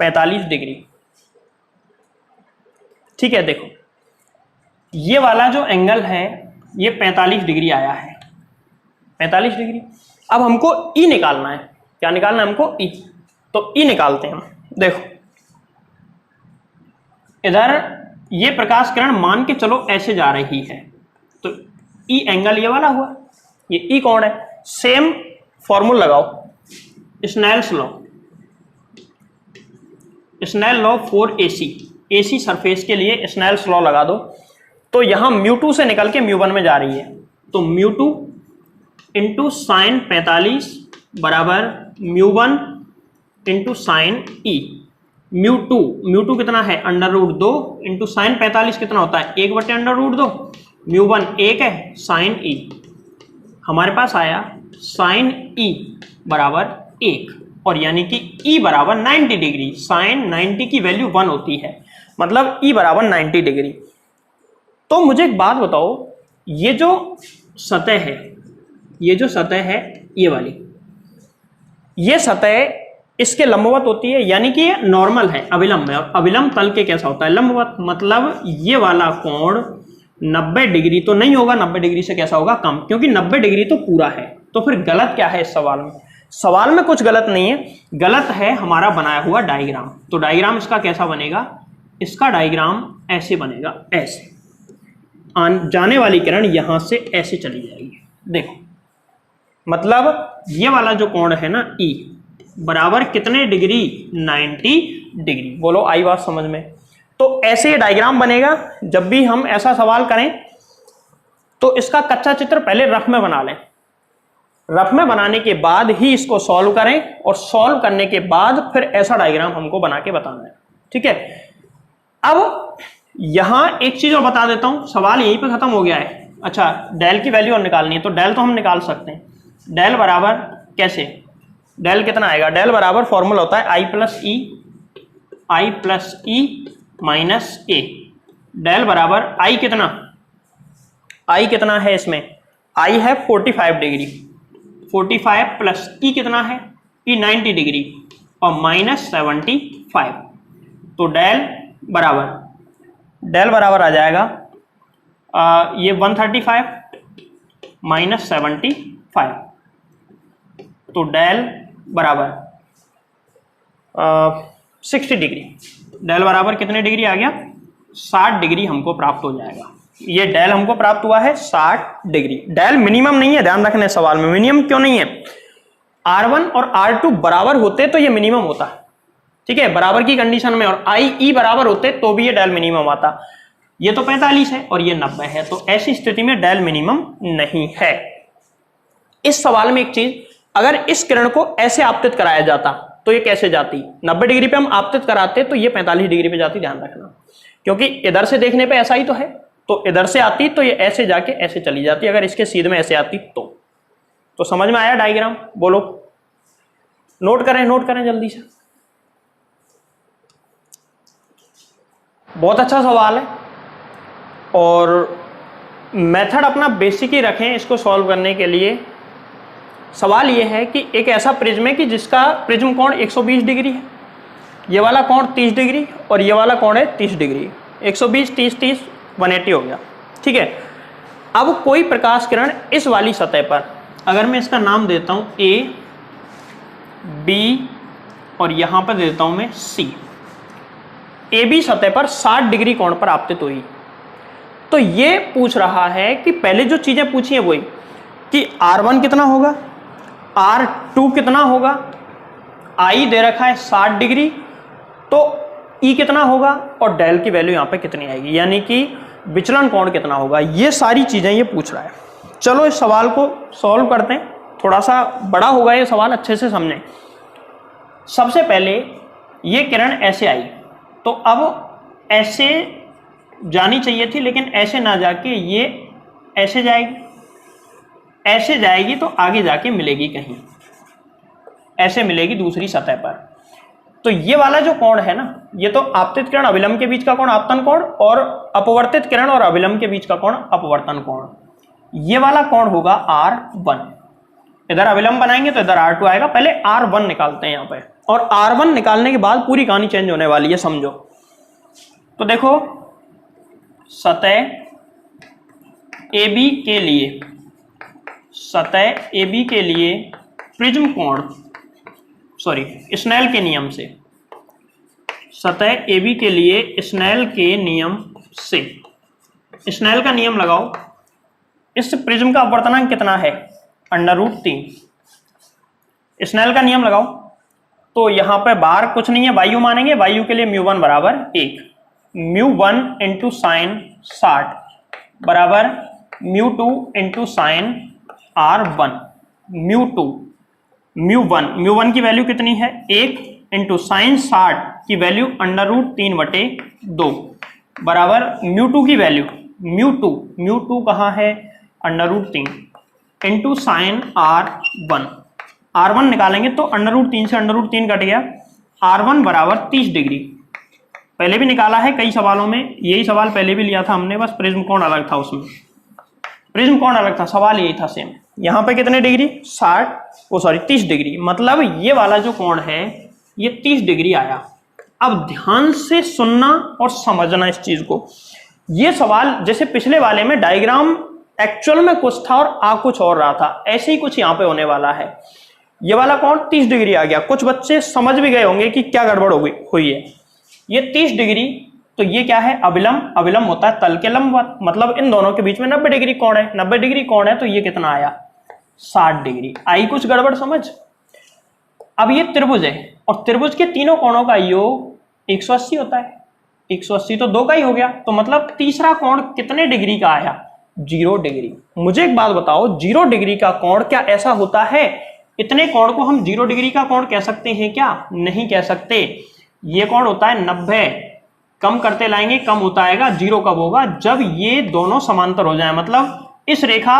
45 डिग्री। ठीक है, देखो ये वाला जो एंगल है ये 45 डिग्री आया है, 45 डिग्री। अब हमको E निकालना है, क्या निकालना है हमको E, तो E निकालते हैं हम। देखो इधर ये प्रकाश किरण मान के चलो ऐसे जा रही है, तो E एंगल ये वाला हुआ, ये E कोण है। सेम फॉर्मूला लगाओ, Snell's law, Snell law for AC surface के लिए स्नेल्स लॉ लगा दो, तो यहां μ2 से निकल के μ1 में जा रही है, तो μ2 इंटू साइन 45 बराबर μ1 इंटू साइन E। μ2 कितना है √2 इंटू साइन 45 कितना होता है 1/√2, μ1 1 है, साइन E हमारे पास आया साइन E बराबर 1, और यानी कि E बराबर 90 डिग्री। साइन 90 की वैल्यू 1 होती है, मतलब E बराबर 90 डिग्री। तो मुझे एक बात बताओ, ये जो सतह है, ये जो सतह है ये वाली, ये सतह इसके लंबवत होती है, यानी कि ये नॉर्मल है, अभिलंब है, और अभिलंब तल के कैसा होता है लंबवत, मतलब ये वाला कोण 90 डिग्री तो नहीं होगा, 90 डिग्री से कैसा होगा कम, क्योंकि 90 डिग्री तो पूरा है। तो फिर गलत क्या है इस सवाल में, सवाल में कुछ गलत नहीं है, गलत है हमारा बनाया हुआ डायग्राम। तो डायग्राम इसका कैसा बनेगा, इसका डायग्राम ऐसे बनेगा, ऐसे जाने वाली किरण यहां से ऐसे चली जाएगी। देखो मतलब ये वाला जो कोण है ना E बराबर कितने डिग्री 90 डिग्री। बोलो आई बात समझ में। तो ऐसे डायग्राम बनेगा, जब भी हम ऐसा सवाल करें तो इसका कच्चा चित्र पहले रफ में बना लें, रफ में बनाने के बाद ही इसको सॉल्व करें, और सॉल्व करने के बाद फिर ऐसा डायग्राम हमको बना के बताना है। ठीक है, अब यहां एक चीज और बता देता हूं, सवाल यहीं पे खत्म हो गया है। अच्छा, डेल की वैल्यू और निकालनी है, तो डेल तो हम निकाल सकते हैं। डेल बराबर कैसे, डेल कितना आएगा, डेल बराबर फॉर्मूला होता है I plus E minus A. Del बराबर I कितना है इसमें, I है 45 डिग्री, 45 प्लस E कितना है, E 90 डिग्री और माइनस 75। तो डेल बराबर आ जाएगा ये 135 माइनस 75, तो डेल बराबर 60 डिग्री। डेल बराबर कितने डिग्री आ गया, 60 डिग्री हमको प्राप्त हो जाएगा। ये डेल हमको प्राप्त हुआ है 60 डिग्री। डेल मिनिमम नहीं है, ध्यान रखने सवाल में मिनिमम क्यों नहीं है, R1 और R2 बराबर होते तो ये मिनिमम होता, ठीक है, बराबर की कंडीशन में, और IE बराबर होते तो भी ये डेल मिनिमम आता। ये तो 45 है और ये 90 है, तो ऐसी स्थिति में डेल मिनिमम नहीं है। इस सवाल में एक चीज, अगर इस किरण को ऐसे आपतित कराया जाता तो ये कैसे जाती, 90 डिग्री पे हम आपतित कराते तो ये 45 डिग्री पे जाती, ध्यान रखना, क्योंकि इधर से देखने पे ऐसा ही तो है, तो इधर से आती तो ये ऐसे जाके ऐसे चली जाती, अगर इसके सीध में ऐसे आती तो। तो समझ में आया डायग्राम? बोलो, नोट करें जल्दी से। बहुत अच्छा सवाल है और मेथड अपना बेसिक ही रखें इसको सॉल्व करने के लिए। सवाल यह है कि एक ऐसा प्रिज्म है कि जिसका प्रिज्म कोण 120 डिग्री है, ये वाला कोण 30 डिग्री और ये वाला कोण है 30 डिग्री। 120 30 30 180 हो गया, ठीक है। अब कोई प्रकाश किरण इस वाली सतह पर, अगर मैं इसका नाम देता हूं A, B और यहां पर देता हूं मैं C, AB सतह पर 60 डिग्री कोण पर आपतित हुई, तो ये पूछ रहा है कि पहले जो चीजें पूछी है वही कि R1 कितना होगा, R2 कितना होगा, I दे रखा है 60 डिग्री, तो E कितना होगा और डेल की वैल्यू यहाँ पे कितनी आएगी, यानी कि विचलन कोण कितना होगा। ये सारी चीजें ये पूछ रहा है। चलो इस सवाल को सॉल्व करते हैं, थोड़ा सा बड़ा होगा ये सवाल, अच्छे से समझें। सबसे पहले ये किरण ऐसे आई, तो अब ऐसे जानी चाहिए थी, लेकिन ऐसे ना जाके ये ऐसे जाएगी, ऐसे जाएगी तो आगे जाके मिलेगी कहीं, ऐसे मिलेगी दूसरी सतह पर। तो ये वाला जो कोण है ना, ये तो आपतित किरण अभिलंब के बीच का कोण आपतन कोण, और अपवर्तित किरण और अभिलंब के बीच का कोण अपवर्तन कोण। ये वाला कोण होगा R1। इधर अभिलंब बनाएंगे तो इधर R2 आएगा। पहले R1 निकालते हैं यहाँ पे, और R1 निकालने के बाद पूरी कहानी चेंज होने वाली है, समझो। तो देखो, सतह AB के लिए, सतह AB के लिए प्रिज्म कोण, सॉरी स्नेल के नियम से, सतह AB के लिए स्नेल के नियम से, स्नेल का नियम लगाओ। इस प्रिज्म का अपवर्तनांक कितना है? √3। स्नेल का नियम लगाओ, तो यहां पे बाहर कुछ नहीं है, वायु मानेंगे। वायु के लिए μ1 बराबर 1, μ1 इंटू साइन 60 बराबर μ2 इंटू साइन R1। μ1 की वैल्यू कितनी है? 1 इंटू साइन 60 की वैल्यू √3/2 बराबर μ2 की वैल्यू, μ2 कहाँ है? √3 इंटू साइन R1 निकालेंगे तो √3 से √3 कट गया, R1 बराबर 30 डिग्री। पहले भी निकाला है कई सवालों में, यही सवाल पहले भी लिया था हमने, बस प्रिज्म कोण अलग था, उसमें प्रिज्म कोण अलग था, सवाल यही था सेम। यहाँ पे कितने डिग्री? 30 डिग्री। मतलब ये वाला जो कोण है ये 30 डिग्री आया। अब ध्यान से सुनना और समझना इस चीज को। ये सवाल जैसे पिछले वाले में डायग्राम एक्चुअल में कुछ था और आ कुछ और रहा था, ऐसे ही कुछ यहाँ पे होने वाला है। ये वाला कोण 30 डिग्री आ गया। कुछ बच्चे समझ भी गए होंगे कि क्या गड़बड़ हुई है। ये 30 डिग्री, तो ये क्या है? अभिलंब। अभिलंब होता है तल के लंबवत, मतलब इन दोनों के बीच में 90 डिग्री कोण है। 90 डिग्री कोण है तो ये कितना आया? 60 डिग्री। आई कुछ गड़बड़ समझ? अब ये त्रिभुज है और त्रिभुज के तीनों कोणों का योग 180 होता है। 180 तो 2 का ही हो गया, तो मतलब तीसरा कोण कितने डिग्री का आया? 0 डिग्री। मुझे एक बात बताओ, 0 डिग्री का कोण क्या ऐसा होता है? इतने कोण को हम 0 डिग्री का कोण कह सकते हैं क्या? नहीं कह सकते। ये कोण होता है 90, कम करते लाएंगे कम होता आएगा। 0 कब होगा? जब ये दोनों समांतर हो जाए, मतलब इस रेखा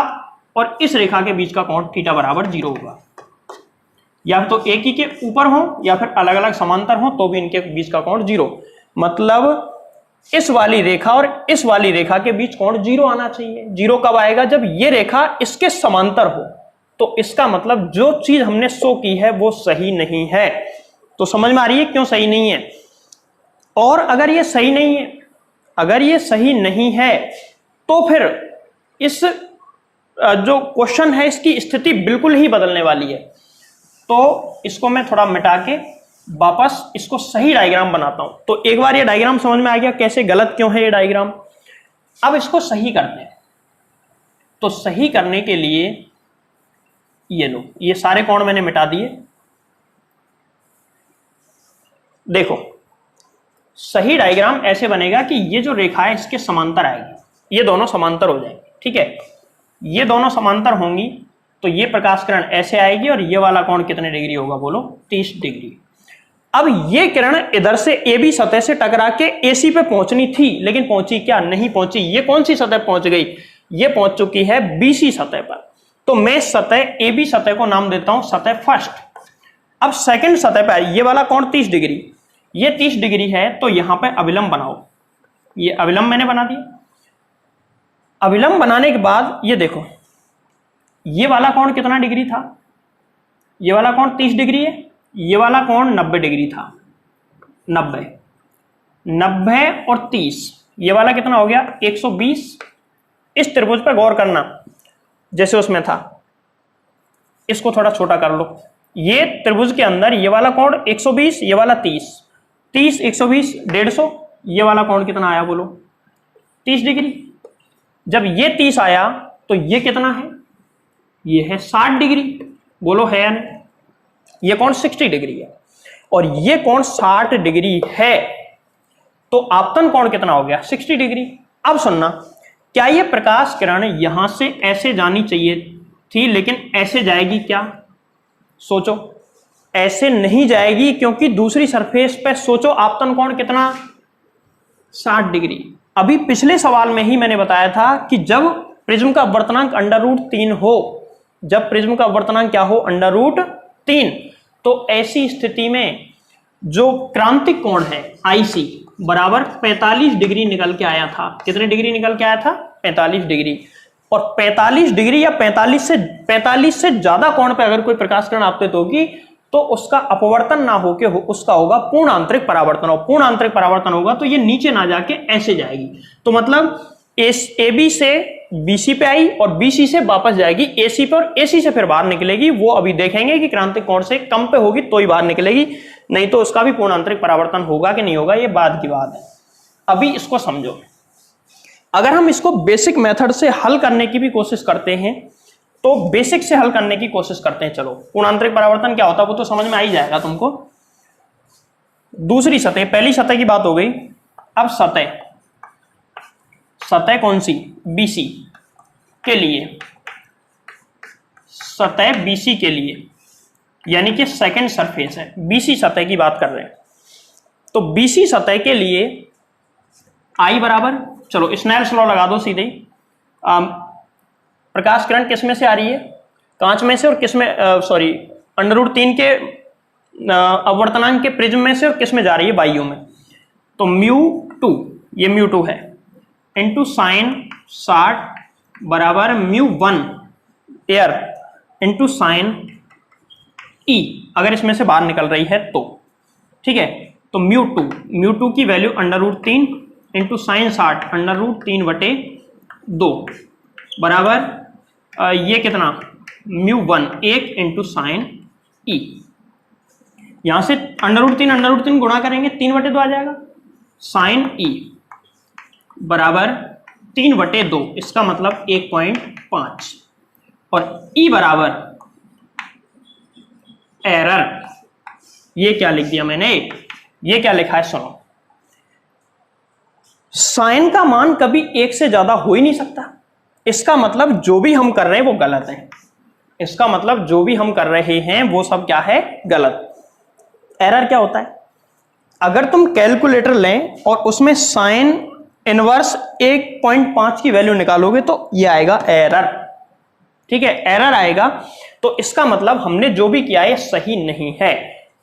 और इस रेखा के बीच का कोण थीटा बराबर 0 होगा। या तो एक ही के ऊपर हो या फिर अलग अलग समांतर हो तो भी इनके बीच का कोण 0। मतलब इस वाली रेखा और इस वाली रेखा के बीच कोण 0 आना चाहिए। 0 कब आएगा? जब ये रेखा इसके समांतर हो। तो इसका मतलब जो चीज हमने शो की है वो सही नहीं है। तो समझ में आ रही है क्यों सही नहीं है? और अगर ये सही नहीं है, अगर ये सही नहीं है तो फिर इस जो क्वेश्चन है इसकी स्थिति बिल्कुल ही बदलने वाली है। तो इसको मैं थोड़ा मिटा के वापस इसको सही डायग्राम बनाता हूं। तो एक बार ये डायग्राम समझ में आ गया कैसे गलत क्यों है ये डायग्राम। अब इसको सही करते हैं। तो सही करने के लिए ये लो, ये सारे कोण मैंने मिटा दिए। देखो, सही डायग्राम ऐसे बनेगा कि ये जो रेखा है इसके समांतर आएगी, ये दोनों समांतर हो जाएंगे। ठीक है, ये दोनों समांतर होंगी तो ये प्रकाश किरण ऐसे आएगी और ये वाला कोण कितने डिग्री होगा? बोलो, 30 डिग्री। अब ये किरण इधर से AB सतह से टकरा के AC पे पहुंचनी थी, लेकिन पहुंची क्या? नहीं पहुंची। ये कौन सी सतह पहुंच गई? ये पहुंच चुकी है BC सतह पर। तो मैं सतह AB सतह को नाम देता हूं सतह फर्स्ट। अब सेकंड सतह पर ये वाला कोण 30 डिग्री, ये 30 डिग्री है, तो यहां पे अभिलंब बनाओ। ये अभिलंब मैंने बना दिया। अभिलंब बनाने के बाद ये देखो, ये वाला कोण कितना डिग्री था? ये वाला कोण 30 डिग्री है, ये वाला कोण 90 डिग्री था। 90 और 30, ये वाला कितना हो गया? 120। इस त्रिभुज पर गौर करना, जैसे उसमें था, इसको थोड़ा छोटा कर लो। ये त्रिभुज के अंदर ये वाला कोण 120, ये वाला 30, 30 120 150, ये वाला कोण कितना आया बोलो? 30 डिग्री। जब ये 30 आया तो ये कितना है? ये है 60 डिग्री, बोलो है या नहीं? ये कोण 60 डिग्री है और ये कोण 60 डिग्री है, तो आपतन कोण कितना हो गया? 60 डिग्री। अब सुनना, क्या ये प्रकाश किरण यहां से ऐसे जानी चाहिए थी, लेकिन ऐसे जाएगी क्या? सोचो, ऐसे नहीं जाएगी, क्योंकि दूसरी सरफेस पे सोचो आपतन कोण कितना? 60 डिग्री। अभी पिछले सवाल में ही मैंने बताया था कि जब प्रिज्म का अपवर्तनांक √3 हो, जब प्रिज्म का अपवर्तनांक क्या हो? √3, तो ऐसी स्थिति में जो क्रांतिक कोण है IC बराबर 45 डिग्री निकल के आया था। कितने डिग्री निकल के आया था? 45 डिग्री। और 45 डिग्री या 45 से ज्यादा कोण पे अगर कोई प्रकाश किरण आपतित होगी तो उसका अपवर्तन ना होके उसका होगा पूर्ण आंतरिक परावर्तन, और पूर्ण आंतरिक परावर्तन होगा तो ये नीचे ना जाके ऐसे जाएगी। तो मतलब AB से BC पे आई और BC से वापस जाएगी AC पे, और AC से फिर बाहर निकलेगी। वो अभी देखेंगे कि क्रांतिक कोण से कम पे होगी तो ही बाहर निकलेगी, नहीं तो उसका भी पूर्ण आंतरिक परावर्तन होगा कि नहीं होगा, ये बाद की बात है। अभी इसको समझो। अगर हम इसको बेसिक मेथड से हल करने की भी कोशिश करते हैं, तो बेसिक से हल करने की कोशिश करते हैं। चलो, पूर्ण आंतरिक परावर्तन क्या होता है वो तो समझ में आ ही जाएगा तुमको। दूसरी सतह, पहली सतह की बात हो गई। अब सतह कौन सी? BC के लिए, सतह BC के लिए, यानी कि सेकंड सरफेस है, BC सतह की बात कर रहे हैं। तो BC सतह के लिए I बराबर, चलो स्नेल्स लॉ लगा दो सीधे ही। प्रकाश किरण किस में से आ रही है? कांच में से, और किस में? सॉरी, √3 के अपवर्तनांक के प्रिज्म में से, और किस में जा रही है? वायु में। तो μ2, ये μ2 है, इंटू साइन 60 बराबर μ1 एयर इंटू साइन E, अगर इसमें से बाहर निकल रही है तो। ठीक है, तो μ2 की वैल्यू √3 इंटू साइन 60 √3/2 बराबर ये कितना? μ1 1 इंटू साइन E। यहां से √3 गुणा करेंगे 3/2 आ जाएगा। साइन E बराबर 3/2, इसका मतलब 1.5, और E बराबर एरर। ये क्या लिख दिया मैंने? ये क्या लिखा है सुनो। साइन का मान कभी 1 से ज्यादा हो ही नहीं सकता। इसका मतलब जो भी हम कर रहे हैं वो गलत है। इसका मतलब जो भी हम कर रहे हैं वो सब क्या है? गलत। एरर क्या होता है? अगर तुम कैलकुलेटर लें और उसमें साइन इनवर्स 1.5 की वैल्यू निकालोगे तो ये आएगा एरर। ठीक है, एरर आएगा। तो इसका मतलब हमने जो भी किया है सही नहीं है।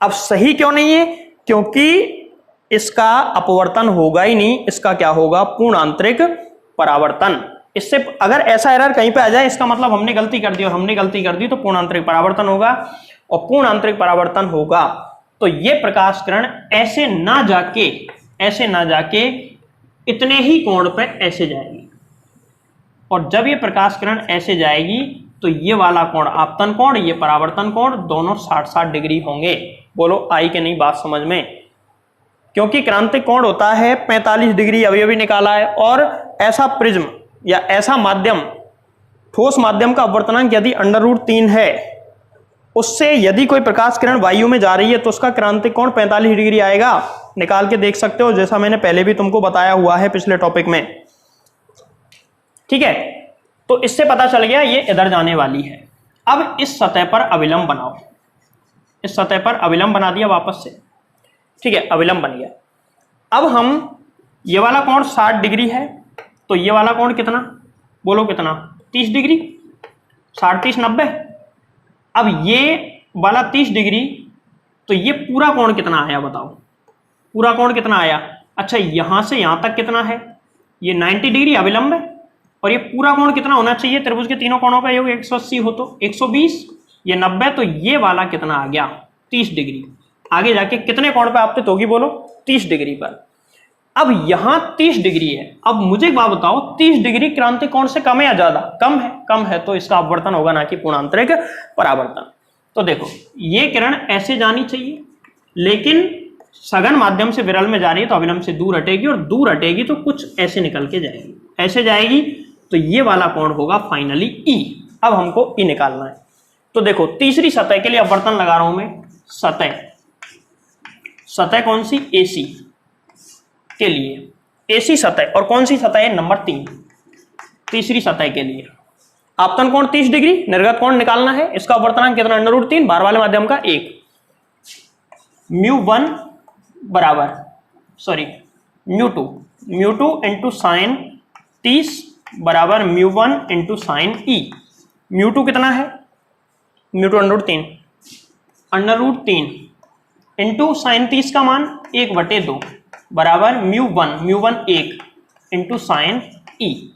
अब सही क्यों नहीं है? क्योंकि इसका अपवर्तन होगा ही नहीं, इसका क्या होगा? पूर्ण आंतरिक परावर्तन। इससे अगर ऐसा एरर कहीं पे आ जाए, इसका मतलब हमने गलती कर दी, और हमने गलती कर दी तो पूर्ण आंतरिक परावर्तन होगा, और पूर्ण आंतरिक परावर्तन होगा तो ये प्रकाश किरण ऐसे ना जाके इतने ही कोण पे ऐसे जाएगी, और जब ये प्रकाश किरण ऐसे जाएगी तो ये वाला कोण आपतन कोण, ये परावर्तन कोण, दोनों 60-60 डिग्री होंगे। बोलो आई के नहीं बात समझ में? क्योंकि क्रांतिक कोण होता है 45 डिग्री, अभी निकाला है, और ऐसा प्रिज्म या ऐसा माध्यम, ठोस माध्यम का अपवर्तनांक यदि √3 है, उससे यदि कोई प्रकाश किरण वायु में जा रही है तो उसका क्रांतिक कोण 45 डिग्री आएगा। निकाल के देख सकते हो, जैसा मैंने पहले भी तुमको बताया हुआ है पिछले टॉपिक में। ठीक है, तो इससे पता चल गया ये इधर जाने वाली है। अब इस सतह पर अविलंब बनाओ। इस सतह पर अविलंब बना दिया वापस से। ठीक है, अविलंब बन गया। अब हम, ये वाला कोण 60 डिग्री है, तो ये वाला कोण कितना? बोलो कितना? 30 डिग्री। 60 30 90। अब ये वाला 30 डिग्री, तो ये पूरा कोण कितना आया बताओ, पूरा कोण कितना आया। अच्छा यहां से यहां तक कितना है, ये 90 डिग्री अभिलंब है, और ये पूरा कोण कितना होना चाहिए, त्रिभुज के तीनों कोणों का योग 180 हो तो 120, ये 90, तो ये वाला कितना आ गया 30 डिग्री। आगे जाके कितने कोण पे आपतित होगी बोलो, 30 डिग्री पर। अब यहां 30 डिग्री है, अब मुझे एक बात बताओ 30 डिग्री क्रांति कोण से कम है या ज्यादा, कम है, कम है, तो इसका अपवर्तन होगा ना कि पूर्णांतरिक परावर्तन। तो देखो ये किरण ऐसे जानी चाहिए, लेकिन सघन माध्यम से विरल में जा रही है तो अभिलंब से दूर हटेगी, और दूर हटेगी तो कुछ ऐसे निकल के जाएगी, ऐसे जाएगी, तो ये वाला कोण होगा फाइनली ई। अब हमको ई निकालना है। तो देखो तीसरी सतह के लिए अपवर्तन लगा रहा हूं मैं, सतह, सतह कौन सी, एसी के लिए, एसी सतह, और कौन सी सतह है, नंबर 3, तीसरी सतह के लिए आपतन कोण 30 डिग्री, निर्गत कोण निकालना है, इसका अपवर्तनांक कितना, √3, बाहर वाले माध्यम का 1, μ1 बराबर, सॉरी μ2 इंटू साइन 30 बराबर μ1 इंटू साइन ई। μ2 कितना है, μ2 √3 इंटू साइन 30 का मान 1/2 बराबर μ1 1 इंटू साइन ई।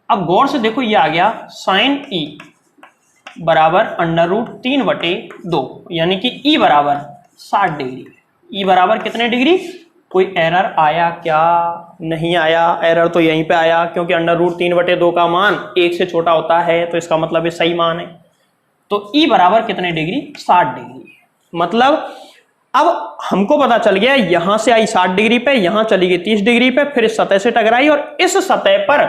अब गौर से देखो ये आ गया साइन ई बराबर √3/2, यानी कि ई बराबर 60 डिग्री। ई बराबर कितने डिग्री, कोई एरर आया क्या, नहीं आया, एरर तो यहीं पे आया, क्योंकि √3/2 का मान 1 से छोटा होता है, तो इसका मतलब ये सही मान है। तो ई बराबर कितने डिग्री, 60 डिग्री। मतलब अब हमको पता चल गया यहां से आई 60 डिग्री पे, यहां चली गई 30 डिग्री पे, फिर इस सतह से टकराई, और इस सतह पर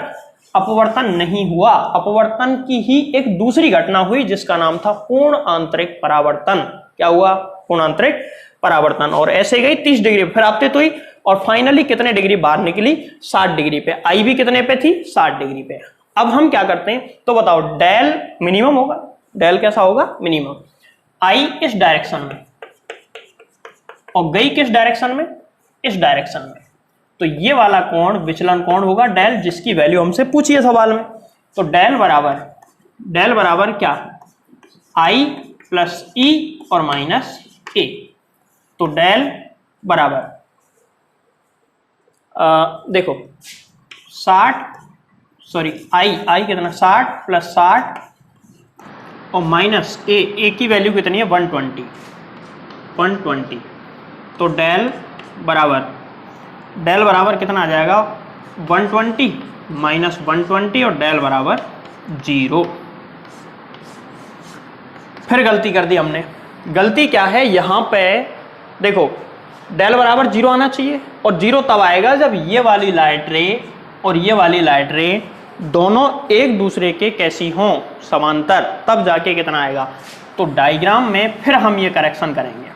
अपवर्तन नहीं हुआ, अपवर्तन की ही एक दूसरी घटना हुई जिसका नाम था पूर्ण आंतरिक परावर्तन। क्या हुआ, पूर्ण आंतरिक परावर्तन। और ऐसे गई 30 डिग्री फिर आपतित हुई, और फाइनली कितने डिग्री बाहर निकली, 60 डिग्री पे। आई भी कितने पे थी, 60 डिग्री पे। अब हम क्या करते हैं, तो बताओ डेल मिनिमम होगा, डेल कैसा होगा, मिनिमम। आई इस डायरेक्शन में और गई किस डायरेक्शन में, इस डायरेक्शन में, तो ये वाला कोण विचलन कोण होगा डेल, जिसकी वैल्यू हमसे पूछी है सवाल में। तो डेल बराबर क्या, आई प्लस ई और माइनस ए। तो डेल बराबर देखो 60, सॉरी आई कितना 60 प्लस 60 और माइनस ए की वैल्यू कितनी है 120। तो डेल बराबर कितना आ जाएगा 120 माइनस 120, और डेल बराबर 0। फिर गलती कर दी हमने। गलती क्या है, यहां पे देखो डेल बराबर 0 आना चाहिए, और 0 तब आएगा जब ये वाली लाइट रे और ये वाली लाइट रे दोनों एक दूसरे के कैसी हों, समांतर, तब जाके कितना आएगा। तो डायग्राम में फिर हम ये करेक्शन करेंगे,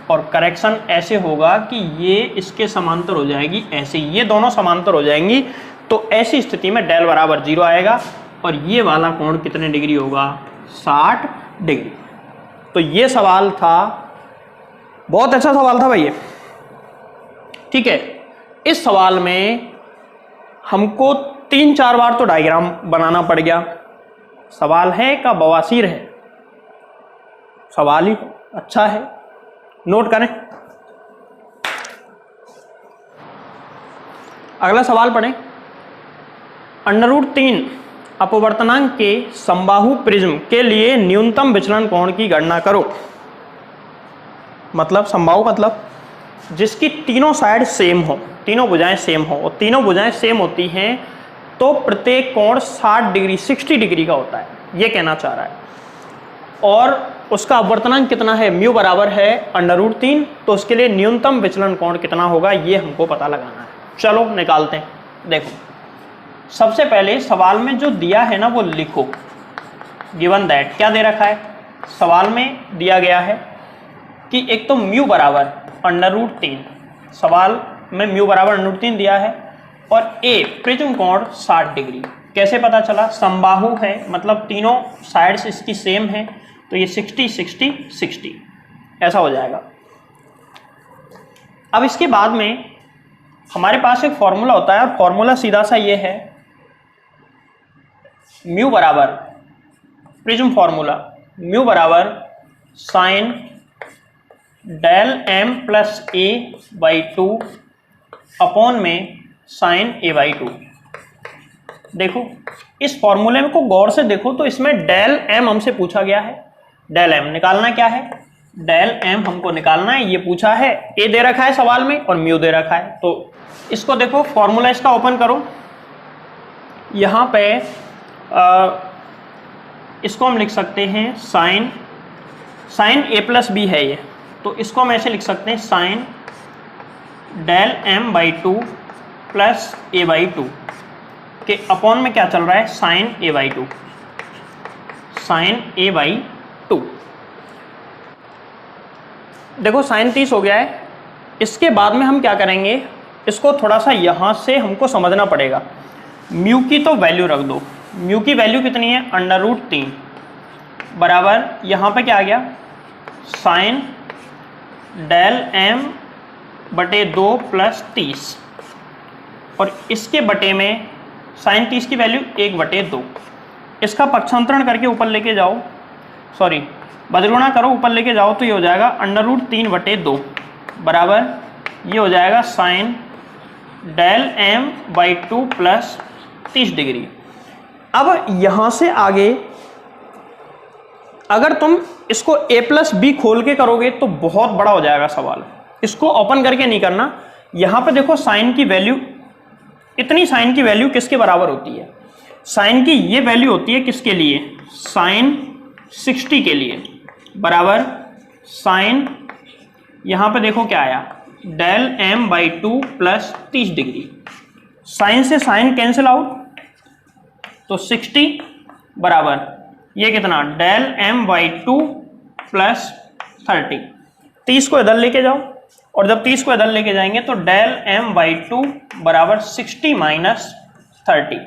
और करेक्शन ऐसे होगा कि ये इसके समांतर हो जाएगी, ऐसे ये दोनों समांतर हो जाएंगी, तो ऐसी स्थिति में डेल बराबर 0 आएगा, और ये वाला कोण कितने डिग्री होगा, 60 डिग्री। तो ये सवाल था, बहुत अच्छा सवाल था भाई ये, ठीक है। इस सवाल में हमको 3-4 बार तो डायग्राम बनाना पड़ गया। सवाल है का बवासीर है, सवाल ही अच्छा है, नोट करें। अगला सवाल पढ़ें। √3 अपवर्तनांक के समबाहु प्रिज्म के लिए न्यूनतम विचलन कोण की गणना करो। मतलब समबाहु मतलब जिसकी तीनों साइड सेम हो, तीनों भुजाएं सेम हो, और तीनों भुजाएं सेम होती हैं तो प्रत्येक कोण 60 डिग्री 60 डिग्री का होता है, ये कहना चाह रहा है। और उसका अपवर्तनांक कितना है, म्यू बराबर है √3, तो उसके लिए न्यूनतम विचलन कोण कितना होगा ये हमको पता लगाना है। चलो निकालते हैं। देखो सबसे पहले सवाल में जो दिया है ना वो लिखो, गिवन दैट, क्या दे रखा है सवाल में, दिया गया है कि एक तो म्यू बराबर √3, सवाल में म्यू बराबर √3 दिया है, और ए प्रिज्म कोण 60 डिग्री। कैसे पता चला, समबाहु है मतलब तीनों साइड्स इसकी सेम है, तो ये 60 60 60 ऐसा हो जाएगा। अब इसके बाद में हमारे पास एक फॉर्मूला होता है, और फॉर्मूला सीधा सा ये है, म्यू बराबर प्रिज्म फॉर्मूला म्यू बराबर sine del m plus A by 2 upon में साइन ए बाई 2। देखो इस फॉर्मूले को गौर से देखो तो इसमें डेल एम हमसे पूछा गया है। डेल एम निकालना क्या है, डेल एम हमको निकालना है, ये पूछा है, ए दे रखा है सवाल में और म्यू दे रखा है। तो इसको देखो फॉर्मूला इसका ओपन करो, यहाँ पे इसको हम लिख सकते हैं साइन ए प्लस बी है ये, तो इसको हम ऐसे लिख सकते हैं sine del m by 2 plus A by 2 के अपॉन में क्या चल रहा है sine A by 2, sine A by 2। देखो साइन 30 हो गया है। इसके बाद में हम क्या करेंगे, इसको थोड़ा सा यहाँ से हमको समझना पड़ेगा। म्यू की तो वैल्यू रख दो, म्यू की वैल्यू कितनी है √3 बराबर यहाँ पे क्या आ गया साइन डेल एम बटे 2 प्लस 30 और इसके बटे में साइन 30 की वैल्यू 1/2। इसका पक्षांतरण करके ऊपर लेके जाओ, सॉरी बदलगुणा करो, ऊपर लेके जाओ तो ये हो जाएगा √3/2 बराबर ये हो जाएगा sine del m by 2 plus 30 degree. अब यहाँ से आगे अगर तुम इसको a प्लस बी खोल के करोगे तो बहुत बड़ा हो जाएगा सवाल। इसको ओपन करके नहीं करना। यहाँ पे देखो साइन की वैल्यू, इतनी साइन की वैल्यू किसके बराबर होती है, साइन की ये वैल्यू होती है किसके लिए, साइन 60 के लिए बराबर साइन, यहाँ पे देखो क्या आया del m by 2 plus 30 degree. Sine से साइन कैंसिल आउट तो 60 बराबर ये कितना डेल एम बाई 2 प्लस 30। 30 को इधर लेके जाओ और जब 30 को इधर लेके जाएंगे तो डेल एम बाई 2 बराबर 60 माइनस 30,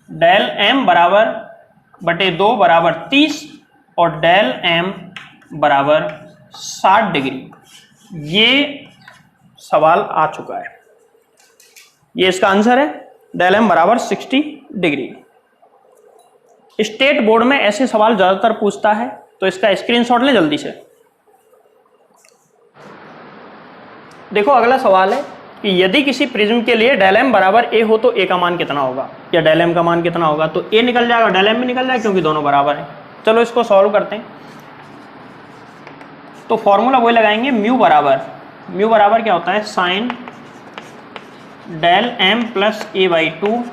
डेल एम बराबर बटे 2 बराबर 30 और डेल एम बराबर 60 डिग्री। ये सवाल आ चुका है, ये इसका आंसर है, डेल एम बराबर 60 डिग्री। स्टेट बोर्ड में ऐसे सवाल ज्यादातर पूछता है, तो इसका स्क्रीनशॉट ले जल्दी से। देखो अगला सवाल है कि यदि किसी प्रिज्म के लिए डेल एम बराबर ए हो तो ए का मान कितना होगा, या डेल एम का मान कितना होगा। तो ए निकल जाएगा, डेल एम भी निकल जाएगा क्योंकि दोनों बराबर हैं। चलो इसको सॉल्व करते हैं। तो फॉर्मूला वही लगाएंगे, म्यू बराबर क्या होता है sine del m plus A by 2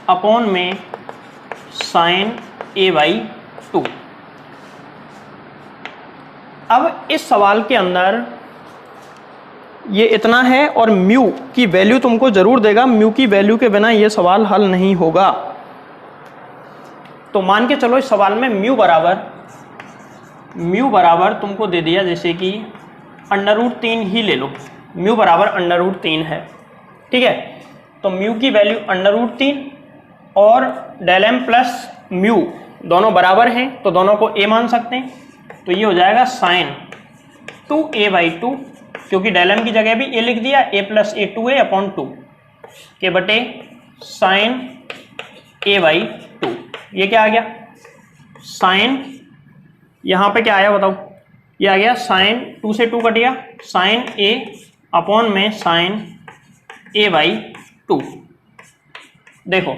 upon में साइन ए बाई 2। अब इस सवाल के अंदर ये इतना है और म्यू की वैल्यू तुमको जरूर देगा, म्यू की वैल्यू के बिना ये सवाल हल नहीं होगा। तो मान के चलो इस सवाल में म्यू बराबर तुमको दे दिया, जैसे कि √3 ही ले लो, म्यू बराबर √3 है, ठीक है। तो म्यू की वैल्यू √3 और डेल एम प्लस म्यू दोनों बराबर हैं तो दोनों को a मान सकते हैं। तो ये हो जाएगा साइन 2a बाई 2, क्योंकि डेल एम की जगह भी a लिख दिया, a plus a 2a upon 2 के बटे साइन a बाई 2। ये क्या आ गया साइन, यहाँ पे क्या आया बताओ, ये आ गया साइन 2 से 2 कट गया, साइन a अपॉन में साइन a बाई 2। देखो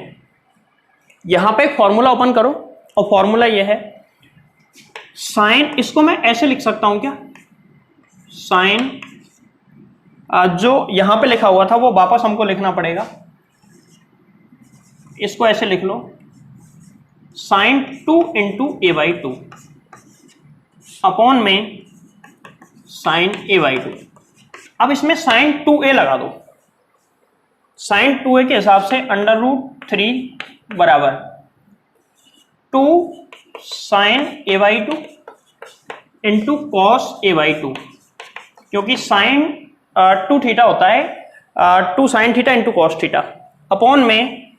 यहाँ पे फॉर्मूला ओपन करो और फॉर्मूला ये है साइन, इसको मैं ऐसे लिख सकता हूं क्या, साइन जो यहां पे लिखा हुआ था वो वापस हमको लिखना पड़ेगा, इसको ऐसे लिख लो sine 2 into A by 2 upon में साइन ए बाई 2। अब इसमें साइन 2a लगा दो, साइन 2a के हिसाब से √3 बराबर 2 sine A by 2 into cos A by 2, क्योंकि साइन 2 थीटा होता है 2 sine theta into cos theta upon में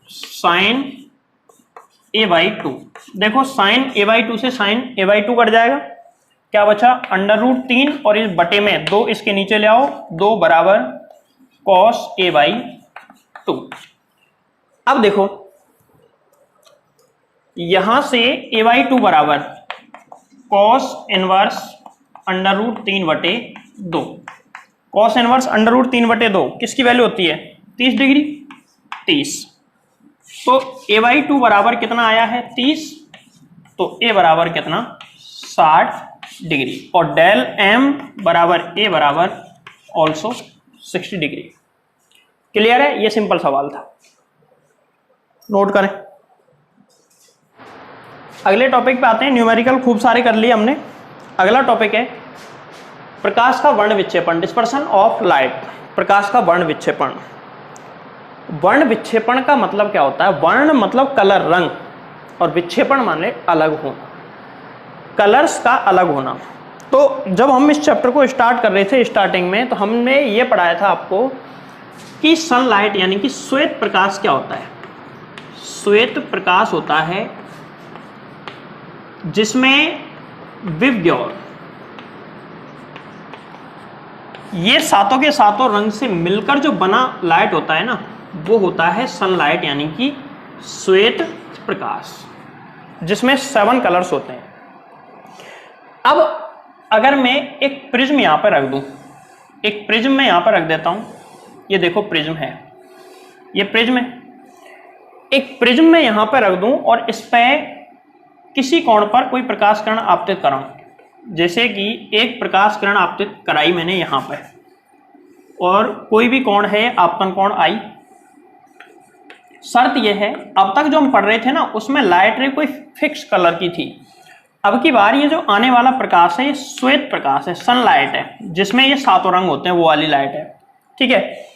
साइन ए बाई 2। देखो साइन ए बाई 2 से साइन ए बाई 2 कट जाएगा, क्या बचा √3 और इस बटे में 2 इसके नीचे ले आओ, 2 बराबर कॉस ए बाई 2। अब देखो यहां से a/2 बराबर cos inverse under root 3/2। Cos inverse under root 3/2 किसकी वैल्यू होती है? 30 डिग्री। 30 तो a/2 बराबर कितना आया है? 30। तो a बराबर कितना? 60 डिग्री। और डेल m बराबर a बराबर ऑल्सो 60 डिग्री। क्लियर है? ये सिंपल सवाल था, नोट करें। अगले टॉपिक पे आते हैं। न्यूमेरिकल खूब सारे कर लिए हमने। अगला टॉपिक है प्रकाश का वर्ण विक्षेपण, डिस्पर्शन ऑफ लाइट। प्रकाश का वर्ण विक्षेपण। वर्ण विक्षेपण का मतलब क्या होता है? वर्ण मतलब कलर, रंग, और विक्षेपण माने अलग होना, कलर्स का अलग होना। तो जब हम इस चैप्टर को स्टार्ट कर रहे थे स्टार्टिंग में, तो हमने ये पढ़ाया था आपको कि सनलाइट यानी कि श्वेत प्रकाश क्या होता है। श्वेत प्रकाश होता है जिसमें विवग्योर, ये सातों के सातों रंग से मिलकर जो बना लाइट होता है ना, वो होता है सनलाइट यानी कि श्वेत प्रकाश, जिसमें 7 कलर्स होते हैं। अब अगर मैं एक प्रिज्म यहां पर रख दूं, एक प्रिज्म मैं यहां पर रख देता हूं, ये देखो प्रिज्म है, ये प्रिज्म है। एक प्रिज्म मैं यहां पर रख दूं और इस पर किसी कोण पर कोई प्रकाश किरण आपतित कराऊं, जैसे कि एक प्रकाश किरण आपतित कराई मैंने यहां पर, और कोई भी कोण है आपतन कोण आई। शर्त यह है, अब तक जो हम पढ़ रहे थे ना उसमें लाइट रे कोई फिक्स कलर की थी। अब की बार ये जो आने वाला प्रकाश है ये श्वेत प्रकाश है, सनलाइट है, जिसमें ये सातों रंग होते हैं, वो वाली लाइट है। ठीक है,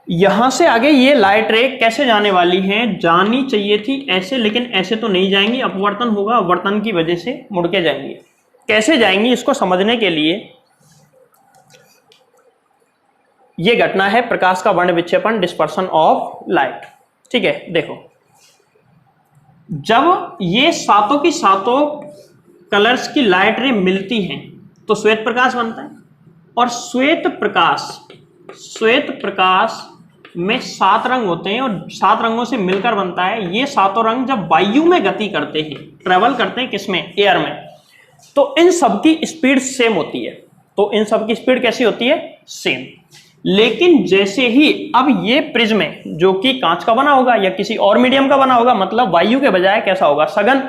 यहां से आगे ये लाइट रे कैसे जाने वाली है? जानी चाहिए थी ऐसे, लेकिन ऐसे तो नहीं जाएंगी, अपवर्तन होगा, अपवर्तन की वजह से मुड़ के जाएंगी। कैसे जाएंगी इसको समझने के लिए ये घटना है प्रकाश का वर्ण विक्षेपण, डिस्पर्शन ऑफ लाइट। ठीक है, देखो जब ये सातों की सातों कलर्स की लाइट रे मिलती हैं तो श्वेत प्रकाश बनता है। और श्वेत प्रकाश में 7 रंग होते हैं और 7 रंगों से मिलकर बनता है। ये सातों रंग जब वायु में गति करते हैं, ट्रेवल करते हैं, किसमें? एयर में, तो इन सब की स्पीड सेम होती है। तो इन सब की स्पीड कैसी होती है? सेम। लेकिन जैसे ही अब ये प्रिज्म है जो कि कांच का बना होगा या किसी और मीडियम का बना होगा, मतलब वायु के बजाय कैसा होगा? सघन।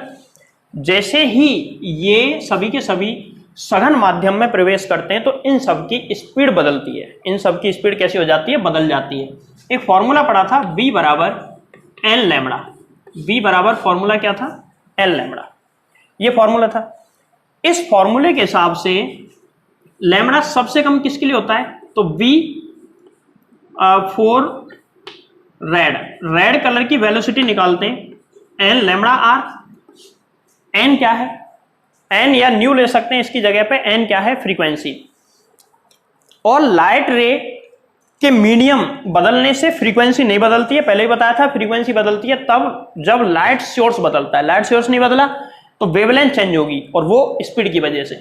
जैसे ही ये सभी के सभी सघन माध्यम में प्रवेश करते हैं तो इन सब की स्पीड बदलती है। इन सब की स्पीड कैसी हो जाती है? बदल जाती है। एक फॉर्मूला पढ़ा था, v बराबर एन लैम्बडा। v बराबर फॉर्मूला क्या था? एल लैम्बडा, ये फॉर्मूला था। इस फॉर्मूले के हिसाब से लैम्बडा सबसे कम किसके लिए होता है? तो v फॉर रेड कलर की वेलोसिटी निकालते हैं, एन लैम्बडा आर। एन क्या है? एन या न्यू ले सकते हैं इसकी जगह पे। एन क्या है? फ्रीक्वेंसी। और लाइट रे के मीडियम बदलने से फ्रीक्वेंसी नहीं बदलती है, पहले ही बताया था। फ्रीक्वेंसी बदलती है तब जब लाइट सोर्स बदलता है। लाइट सोर्स नहीं बदला तो वेवलेंथ चेंज होगी, और वो स्पीड की वजह से।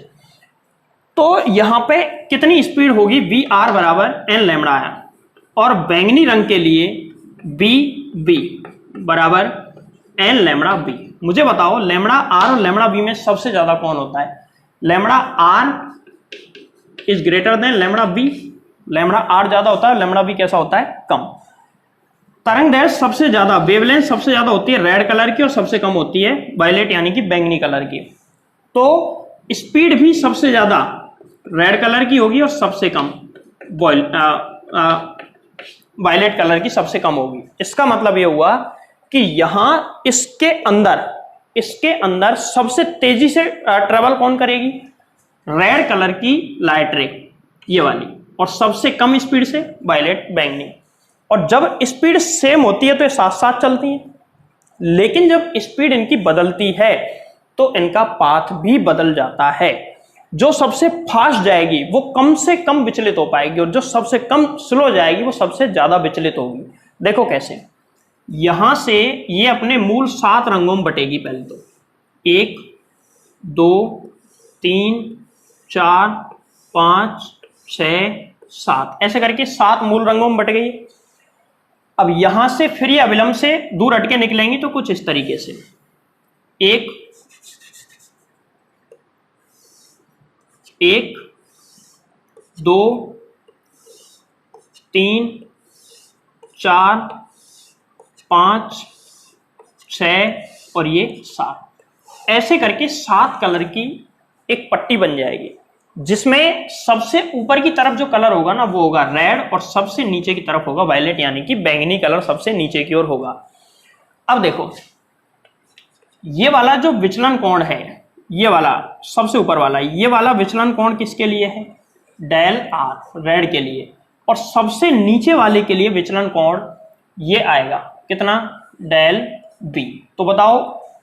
तो यहां पे कितनी स्पीड होगी? वी आर बराबर एन लैम्बडा आर। और बैंगनी रंग के लिए बी बराबर एन लैम्बडा बी। मुझे बताओ लैम्बडा आर और लैम्बडा बी में सबसे ज्यादा कौन होता है? Lambda R is greater than lambda B. Lambda R ज्यादा होता है, लैम्बडा बी कैसा होता है? कम। तरंग दैर्घ्य सबसे ज्यादा, वेवलेंथ सबसे ज्यादा होती है रेड कलर की और सबसे कम होती है वायलेट यानी कि बैंगनी कलर की। तो स्पीड भी सबसे ज्यादा रेड कलर की होगी और सबसे कम वायलेट कलर की सबसे कम होगी। इसका मतलब यह हुआ कि यहां इसके अंदर सबसे तेजी से ट्रेवल कौन करेगी? रेड कलर की लाइट रे, ये वाली, और सबसे कम स्पीड से वायलेट, बैंगनी। और जब स्पीड सेम होती है तो ये साथ साथ चलती हैं, लेकिन जब स्पीड इनकी बदलती है तो इनका पाथ भी बदल जाता है। जो सबसे फास्ट जाएगी वो कम से कम विचलित हो पाएगी, और जो सबसे कम स्लो जाएगी वो सबसे ज्यादा विचलित होगी। देखो कैसे, यहां से ये अपने मूल 7 रंगों में बटेगी। पहले तो 1 2 3 4 5 6 7 ऐसे करके 7 मूल रंगों में बट गई। अब यहां से फिर ये अविलंब से दूर हटके निकलेंगी तो कुछ इस तरीके से, 1 1 2 3 4 5 6 और ये 7, ऐसे करके 7 कलर की एक पट्टी बन जाएगी, जिसमें सबसे ऊपर की तरफ जो कलर होगा ना वो होगा रेड और सबसे नीचे की तरफ होगा वायलेट, यानी कि बैंगनी कलर सबसे नीचे की ओर होगा। अब देखो ये वाला जो विचलन कोण है, ये वाला सबसे ऊपर वाला, ये वाला विचलन कोण किसके लिए है? डेल आर, रेड के लिए। और सबसे नीचे वाले के लिए विचलन कोण ये आएगा कितना? Del B. तो बताओ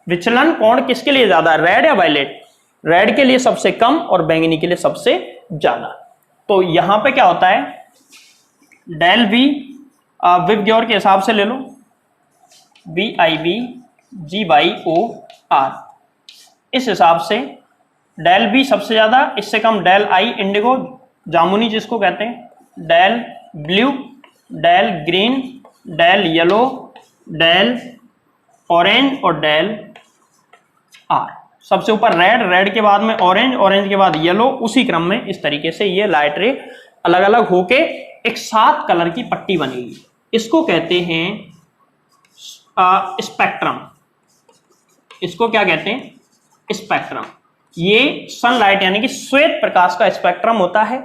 विचलन कोण किसके लिए ज्यादा, रेड या वायलेट? रेड के लिए सबसे कम और बैंगनी के लिए सबसे ज्यादा। तो यहां पे क्या होता है, डेल बी विवग्योर के हिसाब से ले लो, V I B G Y O R, इस हिसाब से डेल बी सबसे ज्यादा, इससे कम डेल आई इंडिगो जामुनी जिसको कहते हैं, del blue, del green, del yellow, del orange और डेल आर। सबसे ऊपर रेड, रेड के बाद में ऑरेंज, ऑरेंज के बाद येलो, उसी क्रम में इस तरीके से ये लाइट रे अलग अलग होके एक 7 कलर की पट्टी बनेगी। इसको कहते हैं स्पेक्ट्रम। इसको क्या कहते हैं? स्पेक्ट्रम। ये सनलाइट यानी कि श्वेत प्रकाश का स्पेक्ट्रम होता है।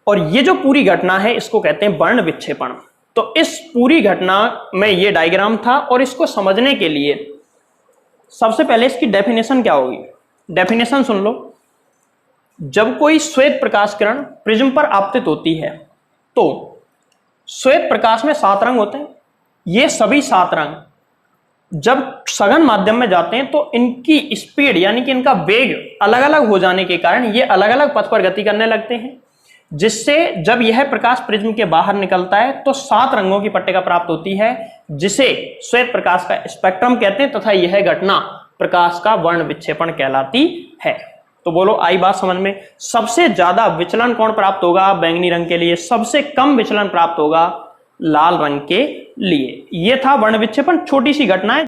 और ये जो पूरी घटना है इसको कहते हैं वर्ण विक्षेपण। तो इस पूरी घटना में ये डायग्राम था, और इसको समझने के लिए सबसे पहले इसकी डेफिनेशन क्या होगी? डेफिनेशन सुन लो। जब कोई श्वेत प्रकाश किरण प्रिज्म पर आपतित होती है तो श्वेत प्रकाश में 7 रंग होते हैं। ये सभी 7 रंग जब सघन माध्यम में जाते हैं तो इनकी स्पीड यानी कि इनका वेग अलग अलग हो जाने के कारण ये अलग अलग पथ पर गति करने लगते हैं, जिससे जब यह प्रकाश प्रिज्म के बाहर निकलता है तो 7 रंगों की पट्टिका प्राप्त होती है, जिसे श्वेत प्रकाश का स्पेक्ट्रम कहते हैं, तथा यह घटना प्रकाश का वर्ण विक्षेपण कहलाती है। तो बोलो आई बात समझ में? सबसे ज्यादा विचलन कोण प्राप्त होगा बैंगनी रंग के लिए, सबसे कम विचलन प्राप्त होगा लाल रंग के लिए। यह था वर्ण विक्षेपण, छोटी सी घटना है।